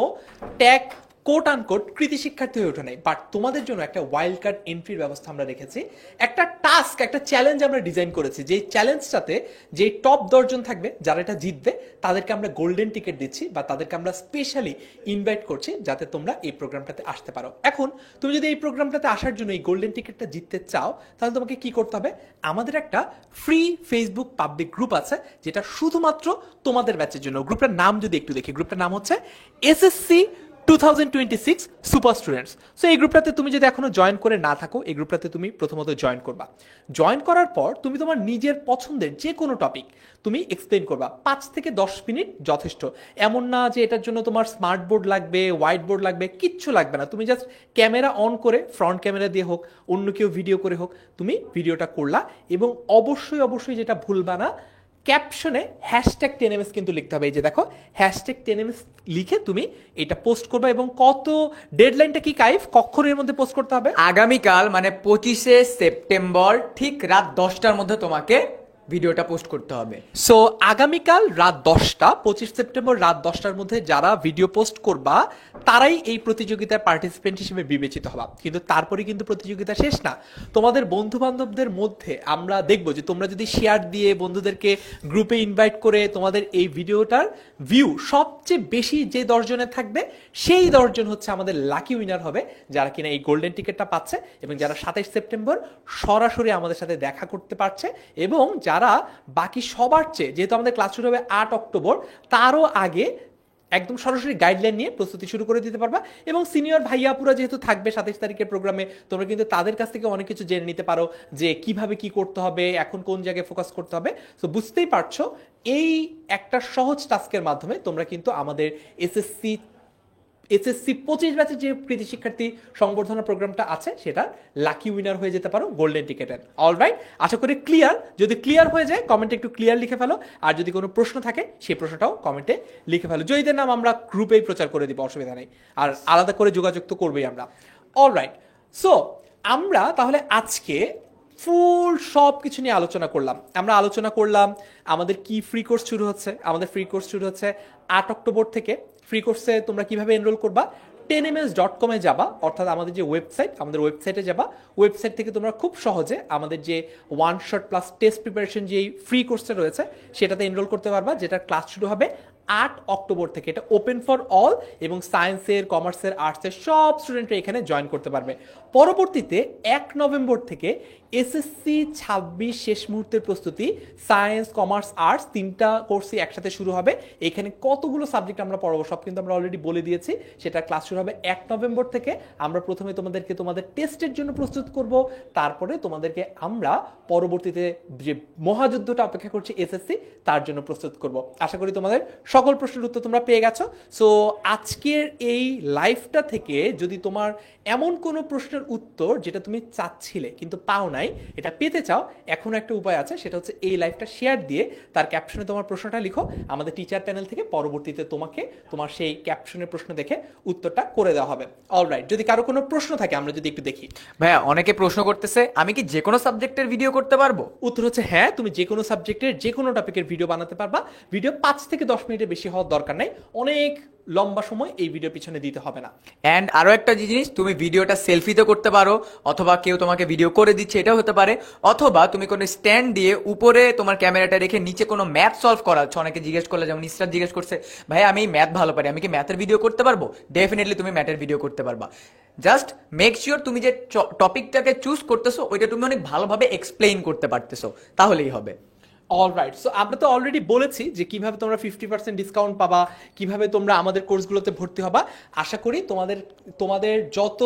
ট্যাগ কোট আনকোট কৃতি শিক্ষার্থী হয়ে ওঠে নাই, বাট তোমাদের জন্য একটা ওয়াইল্ড কার্ড এন্ট্রির ব্যবস্থা আমরা রেখেছি। একটা টাস্ক, একটা চ্যালেঞ্জ আমরা ডিজাইন করেছি, যে চ্যালেঞ্জটাতে যে টপ 10 জন থাকবে যারা এটা জিতবে তাদেরকে আমরা গোল্ডেন টিকিট দিচ্ছি, বা তাদেরকে আমরা স্পেশালি ইনভাইট করছি যাতে তোমরা এই প্রোগ্রামটাতে আসতে পারো। এখন তুমি যদি এই প্রোগ্রামটাতে আসার জন্য এই গোল্ডেন টিকিটটা জিততে চাও, তাহলে তোমাকে কি করতে হবে? আমাদের একটা ফ্রি ফেসবুক পাবলিক গ্রুপ আছে, যেটা শুধুমাত্র তোমাদের ব্যাচের জন্য। গ্রুপটার নাম যদি একটু দেখি, গ্রুপটার নাম হচ্ছে এসএসসি 2026 সুপার স্টুডেন্টস। সো এই গ্রুপটাতে তুমি যদি এখনো জয়েন করে না থাকো, এই গ্রুপটাতে তুমি প্রথমত জয়েন করবা। জয়েন করার পর তুমি তোমার নিজের পছন্দের যে কোনো টপিক তুমি এক্সপ্লেন করবা। 5 থেকে 10 মিনিট যথেষ্ট। এমন না যে এটার জন্য তোমার স্মার্ট বোর্ড লাগবে, হোয়াইট বোর্ড লাগবে, কিচ্ছু লাগবে না। তুমি জাস্ট ক্যামেরা অন করে, ফ্রন্ট ক্যামেরা দিয়ে হোক, অন্য কেউ ভিডিও করে হোক, তুমি ভিডিওটা করলা। এবং অবশ্যই যেটা ভুলবা না, ক্যাপশনে হ্যাশট্যাগ 10ms কিন্তু লিখতে হবে। এই যে দেখো, হ্যাশট্যাগ 10ms লিখে তুমি এটা পোস্ট করবে। এবং কত ডেডলাইনটা কি কাইফ, কখন এর মধ্যে পোস্ট করতে হবে? আগামীকাল মানে 25শে সেপ্টেম্বর ঠিক রাত 10টার মধ্যে তোমাকে ভিডিওটা পোস্ট করতে হবে। সো আগামীকাল রাত 10টা, 25 সেপ্টেম্বর রাত 10টার মধ্যে যারা ভিডিও পোস্ট করবা তারাই এই প্রতিযোগিতার পার্টিসিপেন্ট হিসেবে বিবেচিত হবা। কিন্তু তারপরে কিন্তু প্রতিযোগিতা শেষ না। তোমাদের বন্ধু বান্ধবদের মধ্যে আমরা দেখবো যে তোমরা যদি শেয়ার দিয়ে বন্ধুদেরকে গ্রুপে ইনভাইট করে তোমাদের এই ভিডিওটার ভিউ সবচেয়ে বেশি যে 10 জনের থাকবে, সেই 10 জন হচ্ছে আমাদের লাকি উইনার হবে, যারা কিনা এই গোল্ডেন টিকিটটা পাচ্ছে এবং যারা 27 সেপ্টেম্বর সরাসরি আমাদের সাথে দেখা করতে পারছে। এবং যারা বাকি সবার চেয়ে, যেহেতু আমাদের ক্লাস শুরু হবে 8 অক্টোবর, তারও আগে একদম সরাসরি গাইডলাইন নিয়ে প্রস্তুতি শুরু করে দিতে পারবা। এবং সিনিয়র ভাইয়াপুরা যেহেতু থাকবে 27 তারিখের প্রোগ্রামে, তোমরা কিন্তু তাদের কাছ থেকে অনেক কিছু জেনে নিতে পারো, যে কিভাবে কি করতে হবে, এখন কোন জায়গায় ফোকাস করতে হবে। তো বুঝতেই পারছো, এই একটা সহজ টাস্কের মাধ্যমে তোমরা কিন্তু আমাদের এসএসসি 25 ব্যাচের যে কৃতি শিক্ষার্থী সংবর্ধনা প্রোগ্রামটা আছে, সেটা লাকি উইনার হয়ে যেতে পারো গোল্ডেন টিকেটের। অলরাইট, আশা করি ক্লিয়ার। যদি ক্লিয়ার হয়ে যায় কমেন্টে একটু ক্লিয়ার লিখে ফেলো, আর যদি কোনো প্রশ্ন থাকে সেই প্রশ্নটাও কমেন্টে লিখে ফেলো। জয়ীদের নাম আমরা গ্রুপেই প্রচার করে দিব, অসুবিধা নেই, আর আলাদা করে যোগাযোগ তো করবেই আমরা। অলরাইট, সো আমরা তাহলে আজকে ফুল সব কিছু নিয়ে আলোচনা করলাম। আমরা আলোচনা করলাম আমাদের কি ফ্রি কোর্স শুরু হচ্ছে। আমাদের ফ্রি কোর্স শুরু হচ্ছে 8 অক্টোবর থেকে। ফ্রি কোর্সে তোমরা কিভাবে এনরোল করবা, 10ms.com এ যাবা, অর্থাৎ আমাদের যে ওয়েবসাইট, আমাদের ওয়েবসাইটে যাবা। ওয়েবসাইট থেকে তোমরা খুব সহজে আমাদের যে one shot plus test preparation যেই ফ্রি কোর্সটা রয়েছে সেটাতে এনরোল করতে পারবা, যেটা ক্লাস শুরু হবে 8 অক্টোবর থেকে। এটা ওপেন ফর অল এবং সায়েন্সের, কমার্সের, আর্টসের সব স্টুডেন্টরা এখানে জয়েন করতে পারবে। পরবর্তীতে 1 নভেম্বর থেকে এসএসসি 26 শেষ মুহূর্তের প্রস্তুতি, সায়েন্স, কমার্স, আর্টস তিনটা কোর্সই একসাথে শুরু হবে। এখানে কতগুলো সাবজেক্ট আমরা পড়াবো সব কিন্তু আমরা অলরেডি বলে দিয়েছি। সেটা ক্লাস শুরু হবে 1 নভেম্বর থেকে। আমরা প্রথমে তোমাদেরকে তোমাদের টেস্টের জন্য প্রস্তুত করব, তারপরে তোমাদেরকে আমরা পরবর্তীতে যে মহাযুদ্ধটা অপেক্ষা করছে এসএসসি তার জন্য প্রস্তুত করব। আশা করি তোমাদের সকল প্রশ্নের উত্তর তোমরা পেয়ে গেছো। সো আজকের এই লাইভটা থেকে যদি তোমার এমন কোনো প্রশ্নের উত্তর যেটা তুমি চাচ্ছিলে কিন্তু পাও নাই, এটা পেতে চাও, এখনো একটা উপায় আছে, সেটা হচ্ছে এই লাইভটা শেয়ার দিয়ে তার ক্যাপশনে তোমার প্রশ্নটা লিখো। আমাদের টিচার প্যানেল থেকে পরবর্তীতে তোমাকে তোমার সেই ক্যাপশনের প্রশ্ন দেখে উত্তরটা করে দেওয়া হবে। অলরাইট, যদি কারো কোনো প্রশ্ন থাকে আমরা যদি একটু দেখি। ভাইয়া অনেকে প্রশ্ন করতেছে আমি কি যে কোনো সাবজেক্টের ভিডিও করতে পারবো? উত্তর হচ্ছে হ্যাঁ, তুমি যে কোনো সাবজেক্টের যে কোনো টপিকের ভিডিও বানাতে পারবা। ভিডিও 5 থেকে 10 মিনিটের বেশি হওয়ার দরকার নাই, অনেক লম্বা সময় এই ভিডিও পিছনে দিতে হবে না। অ্যান্ড আরো একটা জিনিস, তুমি ভিডিওটা সেলফিতে করতে পারো, অথবা কেউ তোমাকে ভিডিও করে দিচ্ছে এটাও হতে পারে, অথবা তুমি কোনো স্ট্যান্ড দিয়ে উপরে তোমার ক্যামেরাটা রেখে নিচে কোনো ম্যাথ সলভ করাচ্ছ। অনেকে জিজ্ঞেস করলে, যেমন ইসরাত জিজ্ঞেস করছে, ভাই আমি ম্যাথ ভালো পারি, আমি কি ম্যাথের ভিডিও করতে পারবো? ডেফিনেটলি তুমি ম্যাথের ভিডিও করতে পারবা। জাস্ট মেক শিওর তুমি যে টপিকটাকে চুজ করতেছো ওইটা তুমি অনেক ভালোভাবে এক্সপ্লেইন করতে পারতেছো, তাহলেই হবে। অলরাইট, সো আমরা তো অলরেডি বলেছি যে কিভাবে তোমরা 50% ডিসকাউন্ট পাবা, কিভাবে তোমরা আমাদের কোর্সগুলোতে ভর্তি হবা। আশা করি তোমাদের যত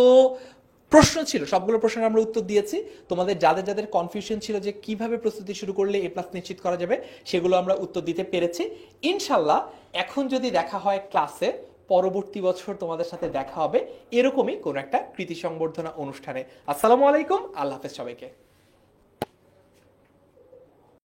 প্রশ্ন ছিল সবগুলো প্রশ্নের আমরা উত্তর দিয়েছি। তোমাদের যাদের যাদের কনফিউশন ছিল যে কিভাবে প্রস্তুতি শুরু করলে এ প্লাস নিশ্চিত করা যাবে, সেগুলো আমরা উত্তর দিতে পেরেছি ইনশাল্লাহ। এখন যদি দেখা হয় ক্লাসে, পরবর্তী বছর তোমাদের সাথে দেখা হবে এরকমই কোনো একটা কৃতি সংবর্ধনা অনুষ্ঠানে। আসসালামু আলাইকুম, আল্লাহ হাফেজ সবাইকে।